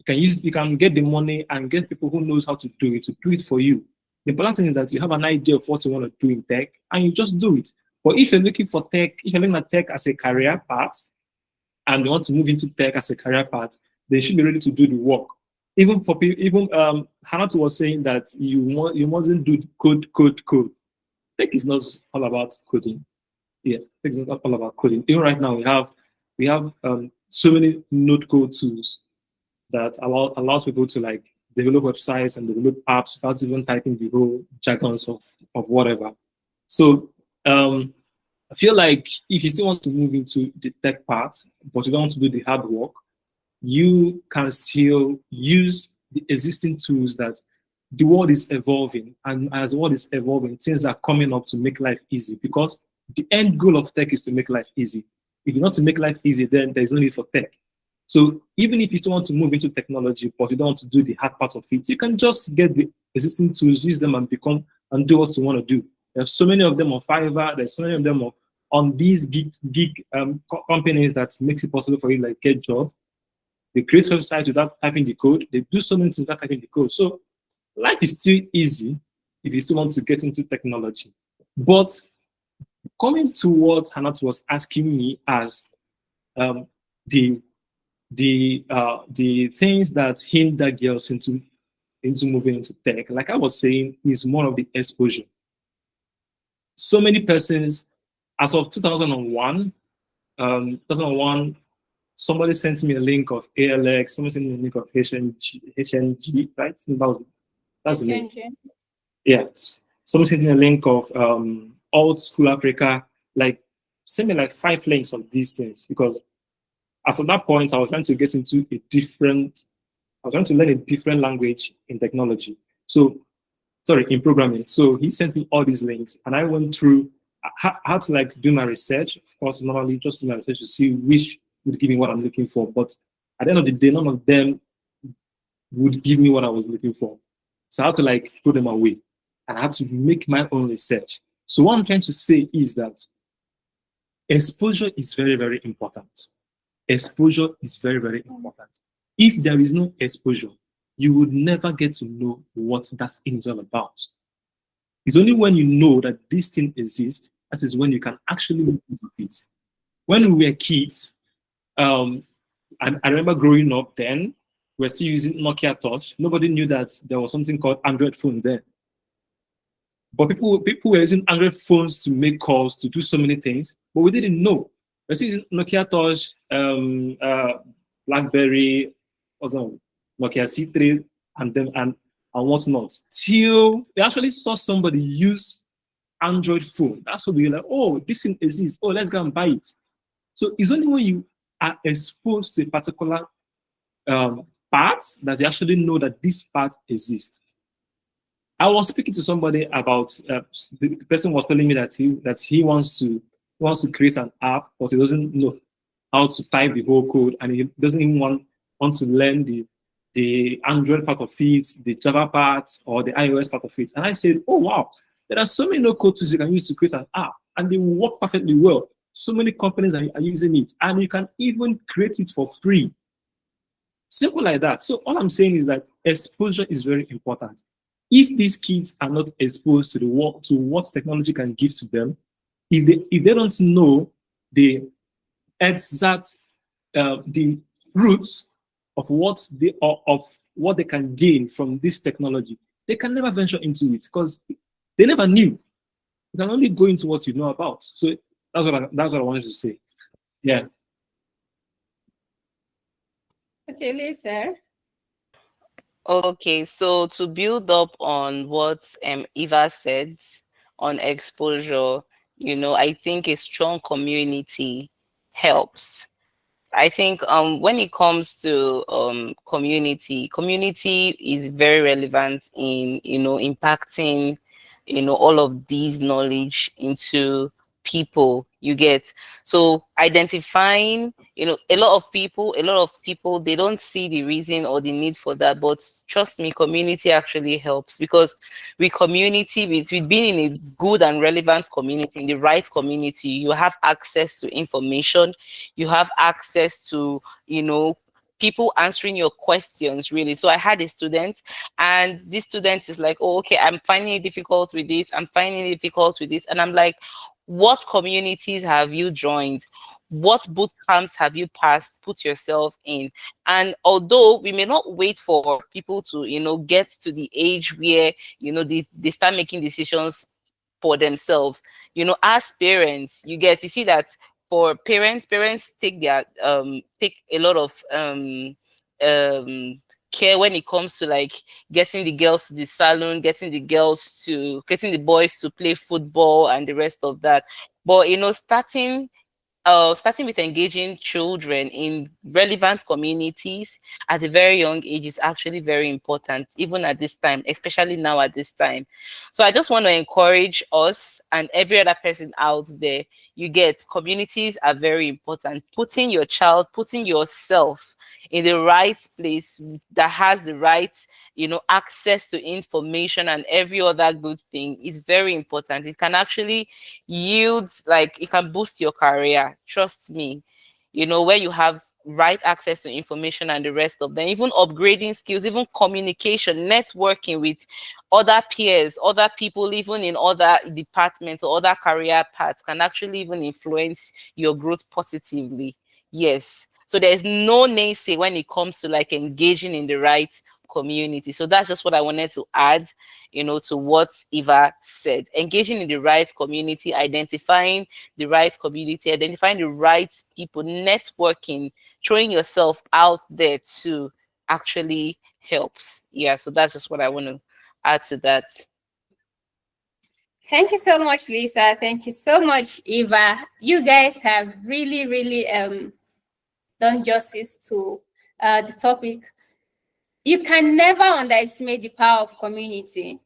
You can get the money and get people who knows how to do it for you. The important thing is that you have an idea of what you want to do in tech and you just do it. But if you're looking for tech, if you're looking at tech as a career path and you want to move into tech as a career path, they should be ready to do the work. Even for people, even Hanatu was saying that you mustn't do code. Tech is not all about coding. Yeah, tech is not all about coding. Even right now we have so many no code tools that allows people to like develop websites and develop apps without even typing the whole jargons of whatever. So I feel like if you still want to move into the tech part, but you don't want to do the hard work, you can still use the existing tools that the world is evolving. And as the world is evolving, things are coming up to make life easy because the end goal of tech is to make life easy. If you want to make life easy, then there's no need for tech. So even if you still want to move into technology, but you don't want to do the hard part of it, you can just get the existing tools, use them and do what you want to do. There's so many of them on Fiverr. There's so many of them on these gig companies that makes it possible for you to like get job. They create websites without typing the code. They do so many things without typing the code. So life is still easy if you still want to get into technology. But coming to what Hanat was asking me as the things that hinder girls into moving into tech, like I was saying, is more of the exposure. So many persons, as of 2001, somebody sent me a link of ALX, somebody sent me a link of HNG, right? That's the name. Yes. Somebody sent me a link of Old School Africa, like send me like 5 links of these things because as of that point, I was trying to get into I was trying to learn a different language in technology. So, sorry, in programming. So he sent me all these links and I went through how to like do my research. Of course, normally just do my research to see which would give me what I'm looking for. But at the end of the day, none of them would give me what I was looking for. So I had to like throw them away and I had to make my own research. So what I'm trying to say is that exposure is very, very important. Exposure is very, very important. If there is no exposure, you would never get to know what that thing is all about. It's only when you know that this thing exists, that is when you can actually make use of it. When we were kids, I remember growing up then, we're still using Nokia Touch. Nobody knew that there was something called Android phone then. But people were using Android phones to make calls, to do so many things, but we didn't know. We're still using Nokia Touch, BlackBerry, also Nokia C3, and whatnot. Till we actually saw somebody use Android phone. That's what we were like, oh, this thing exists. Oh, let's go and buy it. So it's only when you are exposed to a particular part that you actually know that this part exists. I was speaking to somebody about the person was telling me that he wants to create an app, but he doesn't know how to type the whole code, and he doesn't even want to learn the Android part of it, the Java part, or the iOS part of it. And I said, oh wow, there are so many no-code tools you can use to create an app, and they work perfectly well. So many companies are using it, and you can even create it for free. Simple like that. So all I'm saying is that exposure is very important. If these kids are not exposed to what technology can give to them, if they don't know the exact the roots of what they can gain from this technology, they can never venture into it because they never knew. You can only go into what you know about. So that's what I wanted to say. Yeah. Okay, Lisa. Okay, so to build up on what Eva said on exposure, I think a strong community helps. I think when it comes to community is very relevant in impacting all of these knowledge into people. You get, so identifying a lot of people they don't see the reason or the need for that, but trust me, community actually helps, because with community, with being in a good and relevant community, in the right community, you have access to information, you have access to people answering your questions, really. So I had a student, and this student is like, oh, okay, I'm finding it difficult with this, I'm finding it difficult with this. And I'm like, what communities have you joined? What boot camps have you passed, put yourself in? And although we may not wait for people to, get to the age where, they start making decisions for themselves, as parents, you see that for parents take a lot of um care when it comes to like getting the girls to the salon, getting the boys to play football and the rest of that. But starting with engaging children in relevant communities at a very young age is actually very important, even at this time, especially now at this time. So I just want to encourage us and every other person out there. Communities are very important. Putting yourself in the right place that has the right, access to information and every other good thing is very important. It can actually it can boost your career, trust me. Where you have right access to information and the rest of them, even upgrading skills, even communication, networking with other peers, other people, even in other departments or other career paths, can actually even influence your growth positively. Yes. So there's no naysay when it comes to like engaging in the right community. So that's just what I wanted to add, to what Eva said. Engaging in the right community, identifying the right community, identifying the right people, networking, throwing yourself out there too actually helps. Yeah, so that's just what I want to add to that. Thank you so much, Lisa. Thank you so much, Eva. You guys have really, really done justice to the topic. You can never underestimate the power of community.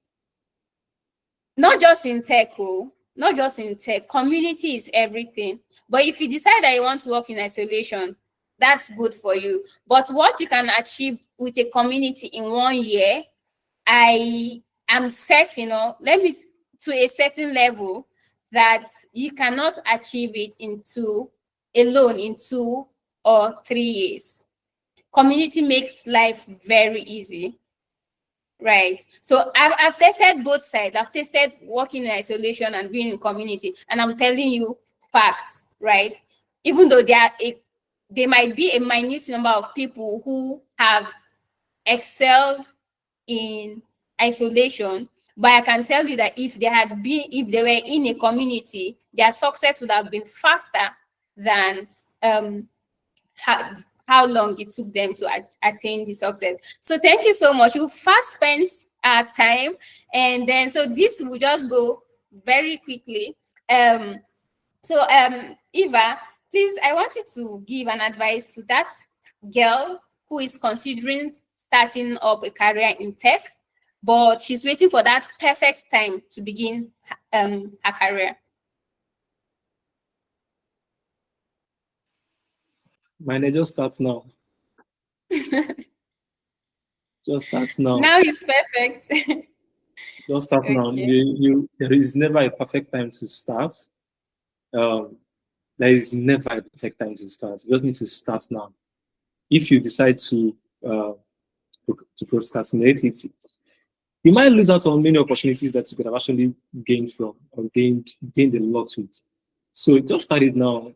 Not just in tech, not just in tech. Community is everything. But if you decide that you want to work in isolation, that's good for you. But what you can achieve with a community in 1 year, I am set, let me to a certain level that you cannot achieve it in 2 or 3 years. Community makes life very easy. Right. So I've tested both sides. I've tested working in isolation and being in community. And I'm telling you facts, right? Even though there might be a minute number of people who have excelled in isolation, but I can tell you that if they were in a community, their success would have been faster than how long it took them to attain the success. So thank you so much. We fast spent our time, and then so this will just go very quickly. Eva, please, I want you to give an advice to that girl who is considering starting up a career in tech, but she's waiting for that perfect time to begin her career. Mine just starts now. Just starts now. Now it's perfect. Just start now. There is never a perfect time to start. There is never a perfect time to start. You just need to start now. If you decide to procrastinate it, you might lose out on many opportunities that you could have actually gained from or gained a lot with. So just start it now.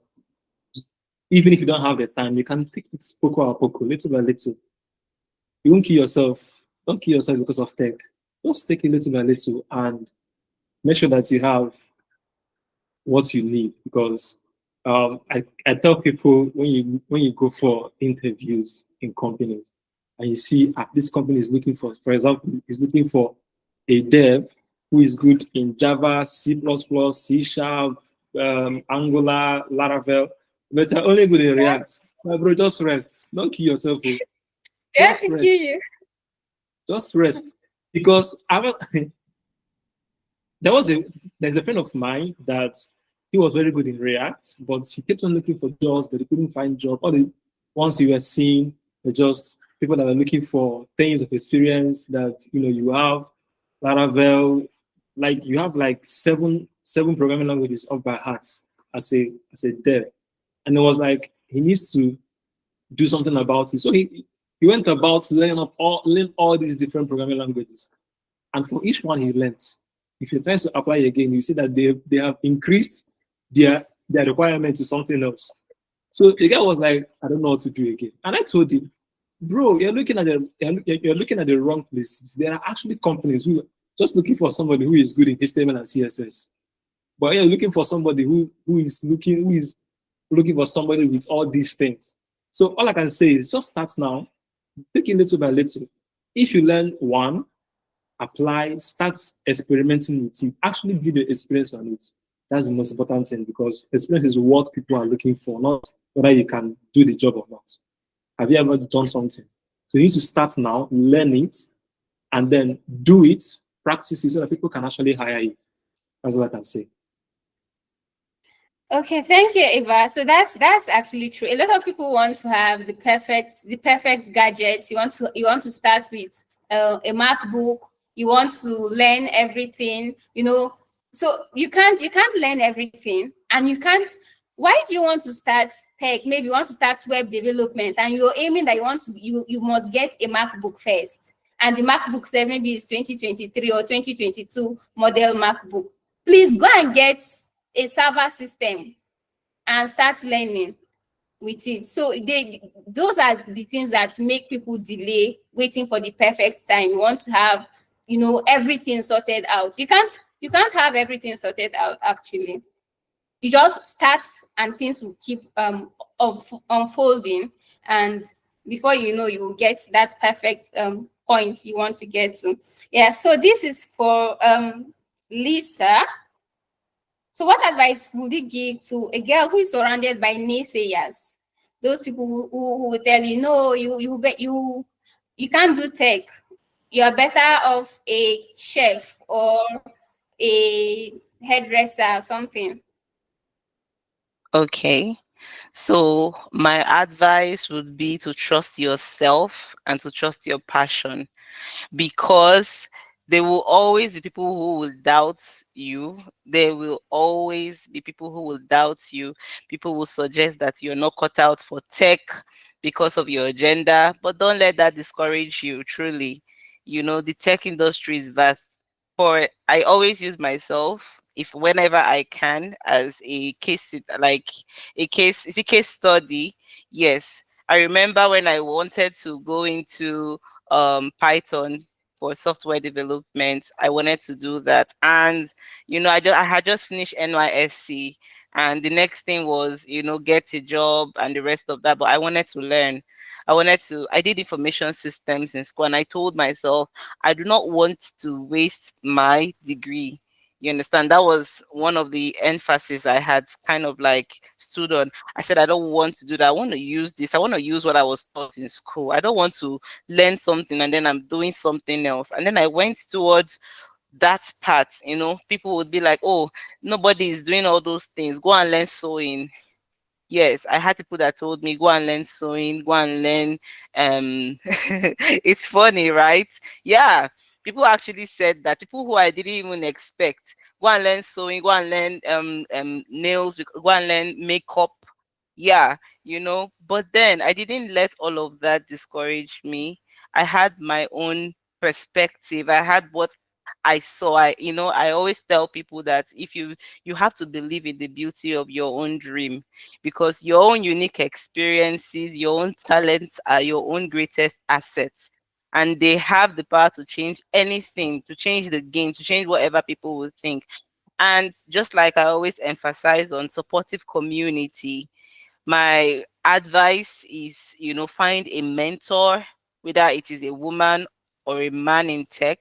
Even if you don't have the time, you can take it poco a poco, little by little. You won't kill yourself. Don't kill yourself because of tech. Just take it little by little and make sure that you have what you need. Because I tell people when you go for interviews in companies and you see this company is looking for example, is looking for a dev who is good in Java, C++, C Sharp, Angular, Laravel, but are only good in React. My bro, just rest. Don't kill yourself. Just rest. You. Just rest. Because there's a friend of mine that he was very good in React, but he kept on looking for jobs, but he couldn't find job. All the ones you were seeing were just people that are looking for things of experience that you have. Laravel, like you have like seven programming languages off by heart as a dev. And it was like he needs to do something about it. So he went about learn all these different programming languages. And for each one he learned, if you try to apply again, you see that they have increased their requirement to something else. So the guy was like, I don't know what to do again. And I told him, bro, you're looking at the wrong places. There are actually companies who are just looking for somebody who is good in HTML and CSS. But you're looking for somebody who is looking for somebody with all these things. So all I can say is just start now, take it little by little. If you learn one, apply, start experimenting with it, actually build the experience on it. That's the most important thing, because experience is what people are looking for, not whether you can do the job or not. Have you ever done something? So you need to start now, learn it, and then do it, practice it so that people can actually hire you. That's what I can say. Okay, thank you, Eva. So that's actually true. A lot of people want to have the perfect gadgets. You want to start with a MacBook. You want to learn everything. So you can't learn everything, and you can't. Why do you want to start tech? Maybe you want to start web development, and you're aiming that you must get a MacBook first, and the MacBook say maybe is 2023 or 2022 model MacBook. Please go and get a server system and start learning with it. So those are the things that make people delay waiting for the perfect time. You want to have, everything sorted out. You can't have everything sorted out actually. You just start and things will keep unfolding, and before you know, you will get that perfect point you want to get to. Yeah, so this is for Lisa. So what advice would you give to a girl who is surrounded by naysayers? Those people who will tell you, no, you can't do tech. You're better off a chef or a hairdresser or something. Okay. So my advice would be to trust yourself and to trust your passion, because there will always be people who will doubt you. There will always be people who will doubt you. People will suggest that you're not cut out for tech because of your gender, but don't let that discourage you, truly. The tech industry is vast. For I always use myself, if whenever I can, as a like a case, it's a case study. Yes. I remember when I wanted to go into Python for software development. I wanted to do that, and I had just finished NYSC, and the next thing was get a job and the rest of that. But I wanted to learn. I did information systems in school, and I told myself I do not want to waste my degree. You understand? That was one of the emphasis I had kind of like stood on. I said, I don't want to do that. I want to use this. I want to use what I was taught in school. I don't want to learn something and then I'm doing something else. And then I went towards that part. People would be like, oh, nobody is doing all those things. Go and learn sewing. Yes, I had people that told me, go and learn sewing, go and learn. It's funny, right? Yeah, people actually said that. People who I didn't even expect, go and learn sewing, go and learn nails, go and learn makeup. Yeah, But then I didn't let all of that discourage me. I had my own perspective. I had what I saw. I always tell people that if you have to believe in the beauty of your own dream, because your own unique experiences, your own talents are your own greatest assets. And they have the power to change anything, to change the game, to change whatever people will think. And just like I always emphasize on supportive community, my advice is, find a mentor, whether it is a woman or a man in tech,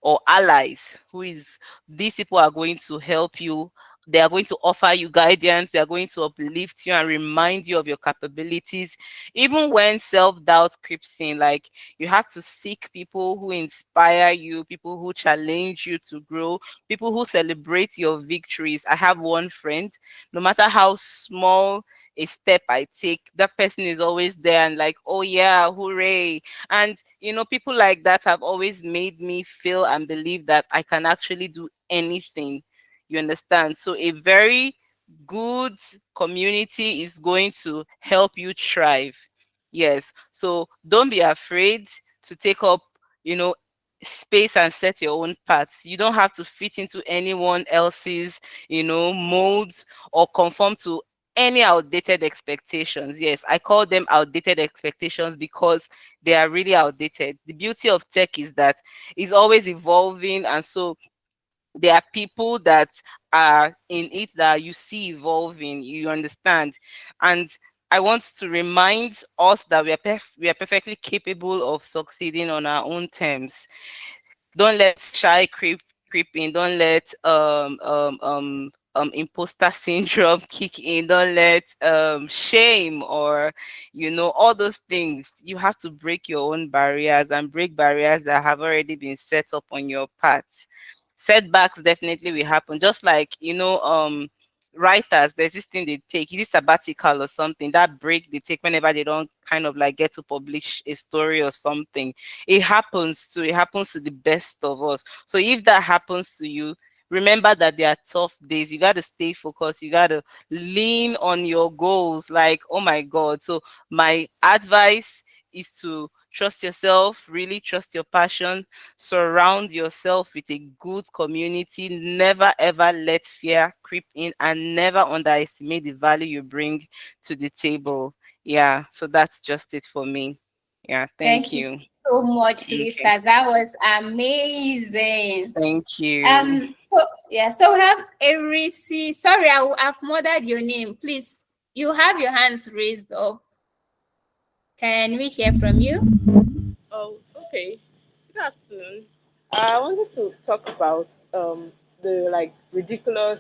or allies, who is these people are going to help you. They are going to offer you guidance. They are going to uplift you and remind you of your capabilities. Even when self-doubt creeps in, like, you have to seek people who inspire you, people who challenge you to grow, people who celebrate your victories. I have one friend, no matter how small a step I take, that person is always there and like, oh yeah, hooray. And people like that have always made me feel and believe that I can actually do anything. You understand? So a very good community is going to help you thrive. Yes. So don't be afraid to take up, you know, space and set your own paths. You don't have to fit into anyone else's, molds or conform to any outdated expectations. Yes, I call them outdated expectations because they are really outdated. The beauty of tech is that it's always evolving, and so there are people that are in it that you see evolving, you understand. And I want to remind us that we are perfectly capable of succeeding on our own terms. Don't let shy creep in. Don't let imposter syndrome kick in. Don't let shame or all those things. You have to break your own barriers and break barriers that have already been set up on your path. Setbacks definitely will happen, just like writers. There's this thing they take, is it sabbatical or something, that break they take whenever they don't kind of like get to publish a story or something. It happens to the best of us. So if that happens to you, remember that there are tough days. You got to stay focused. You got to lean on your goals. Like, oh my God. So my advice is to trust yourself, really trust your passion, surround yourself with a good community, never ever let fear creep in, and never underestimate the value you bring to the table. Yeah, so that's just it for me. Yeah, thank Thank you you. so much, Okay, Lisa. That was amazing. thank you. So we have Erisi. Sorry, I've murdered your name. Please, you have your hands raised up. Can we hear from you? Oh, okay. Good afternoon. I wanted to talk about the like ridiculous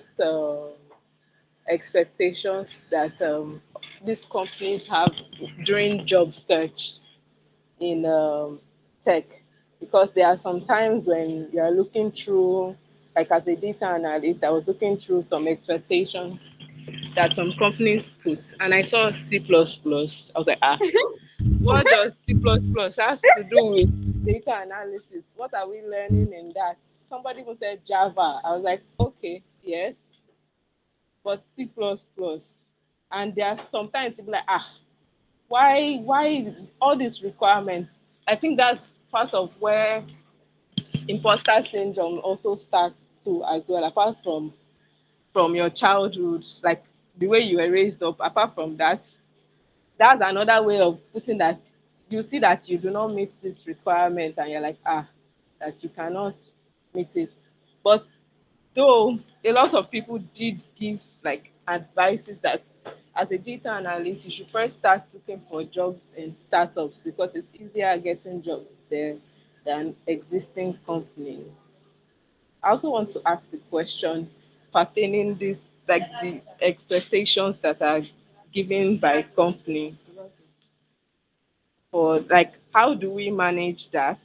expectations that these companies have during job search in tech, because there are some times when you are looking through, like as a data analyst, I was looking through some expectations that some companies put, and I saw C++. plus plus. I was like, ah, what does C++ plus plus has to do with data analysis? What are we learning in that? Somebody who said Java. I was like, okay, yes, but C++. Plus plus. And there are sometimes people like, ah, why all these requirements? I think that's part of where imposter syndrome also starts too as well, apart from your childhood, like the way you were raised up. Apart from that, that's another way of putting that you see that you do not meet this requirement and you're like, ah, that you cannot meet it. But though a lot of people did give like advices that as a data analyst you should first start looking for jobs in startups because it's easier getting jobs there than existing companies. I also want to ask a question pertaining this, like the expectations that are given by company. For like, how do we manage that?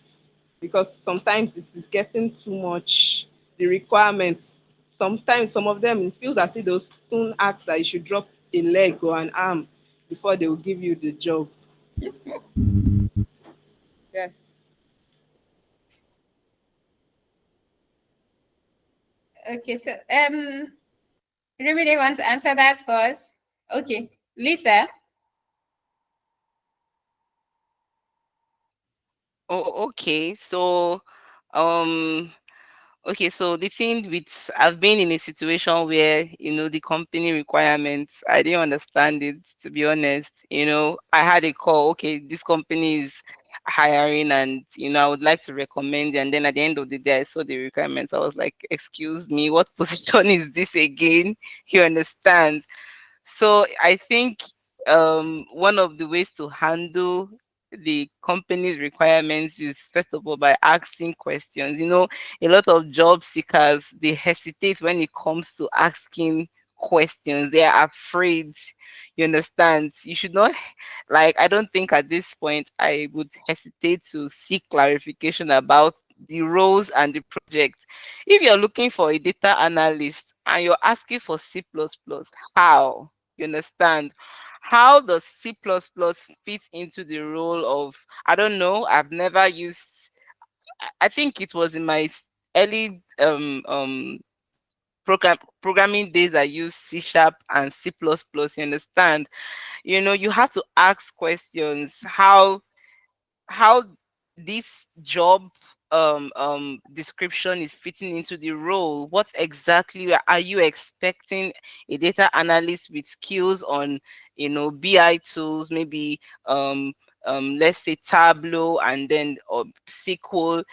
Because sometimes it is getting too much. The requirements. Sometimes some of them it feels as if they'll soon ask that you should drop a leg or an arm before they will give you the job. Yes. Okay, so everybody want to answer that first? Okay, Lisa. Oh, okay. Um, so the thing with I've been in a situation where the company requirements, I didn't understand it, to be honest. I had a call. Okay, this company is hiring, and I would like to recommend you. And then at the end of the day, I saw the requirements. I was like, "Excuse me, what position is this again?" You understand? So I think one of the ways to handle the company's requirements is first of all by asking questions. A lot of job seekers, they hesitate when it comes to asking questions. They are afraid. You understand? You should not, like, I don't think at this point I would hesitate to seek clarification about the roles and the project. If you're looking for a data analyst and you're asking for C++, how? You understand? How does C++ fit into the role of, I don't know, I've never used, I think it was in my early programming days I use C sharp and C++, you understand? You have to ask questions. How this job description is fitting into the role. What exactly are you expecting a data analyst with skills on BI tools, maybe let's say Tableau, and then SQL.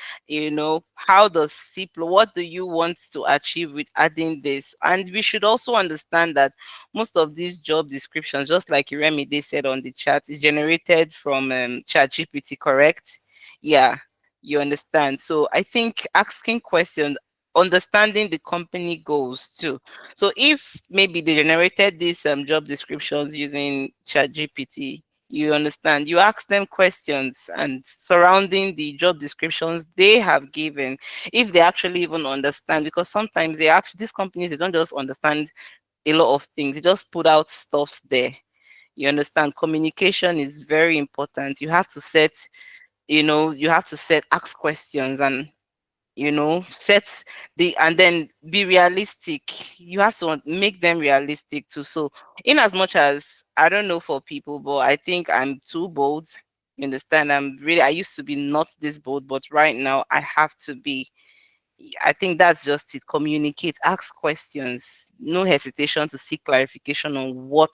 How does SQL, what do you want to achieve with adding this? And we should also understand that most of these job descriptions, just like Iremide said on the chat, is generated from ChatGPT, correct? Yeah, you understand. So I think asking questions, understanding the company goals too. So if maybe they generated these job descriptions using ChatGPT, you understand, you ask them questions and surrounding the job descriptions they have given, if they actually even understand, because sometimes these companies, they don't just understand a lot of things. They just put out stuffs there. You understand? Communication is very important. You have to ask questions, and set and then be realistic. You have to make them realistic too. So in as much as, I don't know for people, but I think I'm too bold. You understand? I used to be not this bold, but right now I have to be. I think that's just it. Communicate, ask questions, no hesitation to seek clarification on what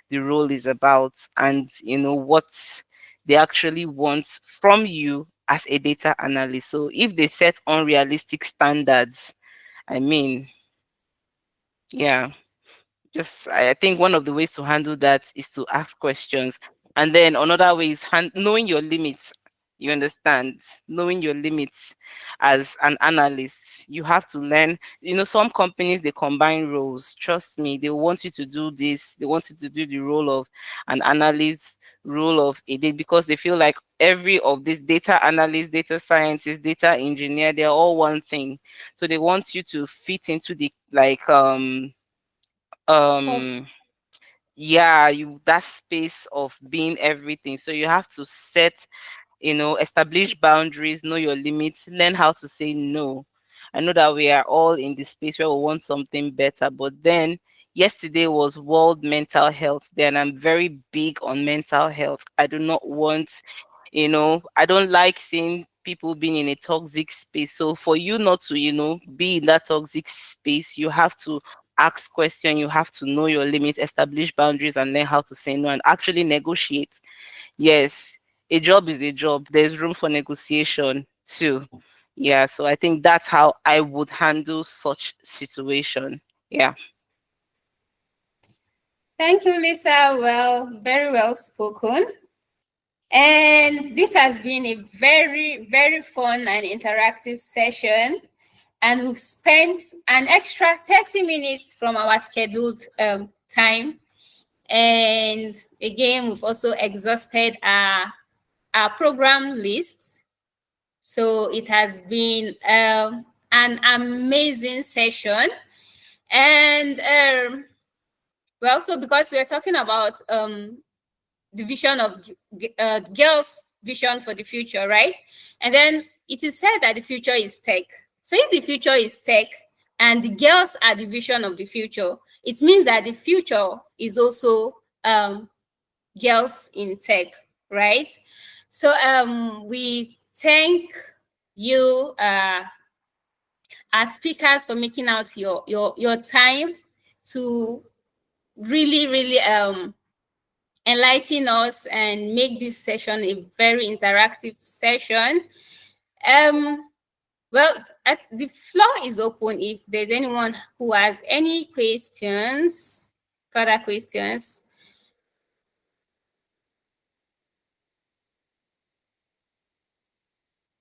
the role is about, and what they actually want from you as a data analyst. So if they set unrealistic standards, I mean, yeah, just I think one of the ways to handle that is to ask questions. And then another way is knowing your limits. You understand? Knowing your limits as an analyst. You have to learn. Some companies, they combine roles. Trust me, they want you to do this. They want you to do the role of an analyst, role of a data, because they feel like every of these data analyst, data scientist, data engineer, they're all one thing. So they want you to fit into the Oh, um yeah, you that space of being everything. So you have to establish boundaries, know your limits, learn how to say no. I know that we are all in the space where we want something better, but then yesterday was World Mental Health Day, and I'm very big on mental health. I do not want, I don't like seeing people being in a toxic space. So for you not to, be in that toxic space, you have to ask questions, you have to know your limits, establish boundaries, and learn how to say no and actually negotiate. Yes, a job is a job. There's room for negotiation too. Yeah, so I think that's how I would handle such situation. Yeah. thank you, Lisa. Well, very well spoken. And this has been a very, very fun and interactive session. And we've spent an extra 30 minutes from our scheduled time. And again, we've also exhausted our program list. So it has been an amazing session. And well, so because we're talking about the vision of girls' vision for the future, right? And then it is said that the future is tech. So if the future is tech and the girls are the vision of the future, it means that the future is also girls in tech, right? So we thank you, as speakers, for making out your time to really, really enlighten us and make this session a very interactive session. Well, the floor is open if there's anyone who has any questions, further questions.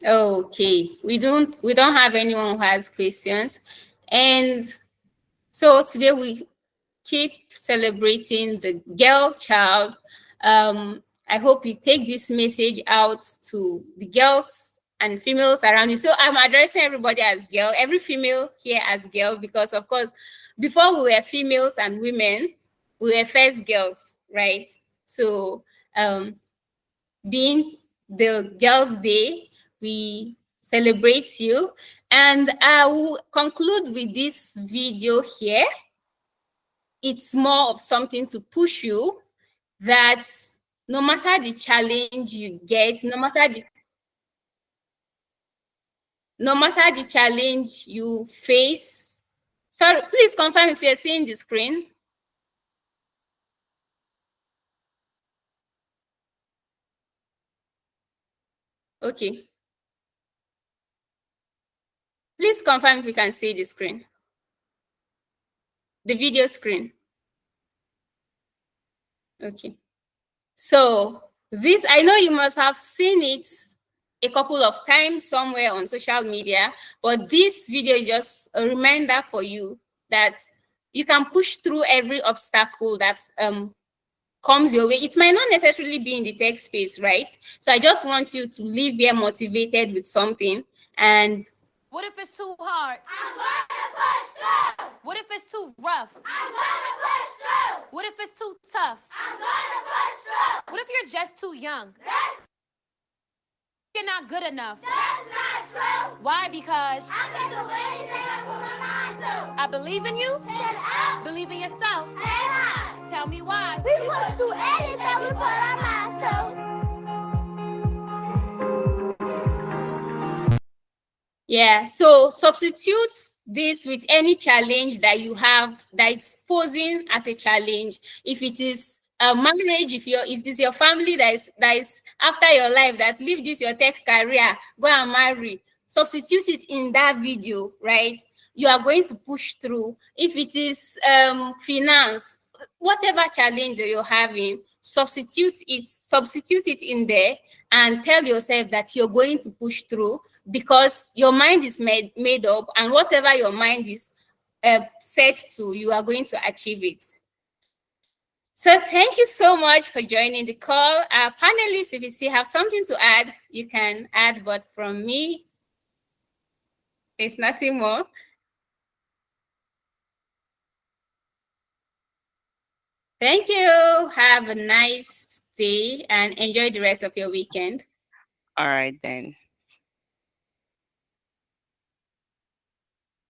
Okay, we don't have anyone who has questions. And so today we keep celebrating the girl child. I hope you take this message out to the girls and females around you. So I'm addressing everybody as girl, every female here as girl, because of course, before we were females and women, we were first girls, right? So being the Girls' Day, we celebrate you. And I will conclude with this video here. It's more of something to push you that no matter the challenge you get, no matter the challenge you face. Sorry, please confirm if you're seeing the screen. Okay. Please confirm if you can see the screen. The video screen. Okay. So this, I know you must have seen it a couple of times somewhere on social media, but this video is just a reminder for you that you can push through every obstacle that comes your way. It might not necessarily be in the tech space, right? So I just want you to leave here motivated with something. And what if it's too hard? I'm gonna push through. What if it's too rough? I'm gonna push through. What if it's too tough? I'm gonna push through. What if you're just too young? You're not good enough. That's not true. Why? Because I can do anything I put my mind to. I believe in you. Shut up. Believe in yourself. Hey, tell me why. We push through anything we put our minds to. yeah, so substitute this with any challenge that you have that is posing as a challenge. If it is a marriage, if it is your family that is after your life, that leave this your tech career, go and marry, substitute it in that video, right? You are going to push through. If it is finance, whatever challenge that you're having, substitute it in there and tell yourself that you're going to push through, because your mind is made up, and whatever your mind is set to, you are going to achieve it. So thank you so much for joining the call. Our panelists, if you still have something to add, you can add, but from me, there's nothing more. Thank you. Have a nice day and enjoy the rest of your weekend. All right then.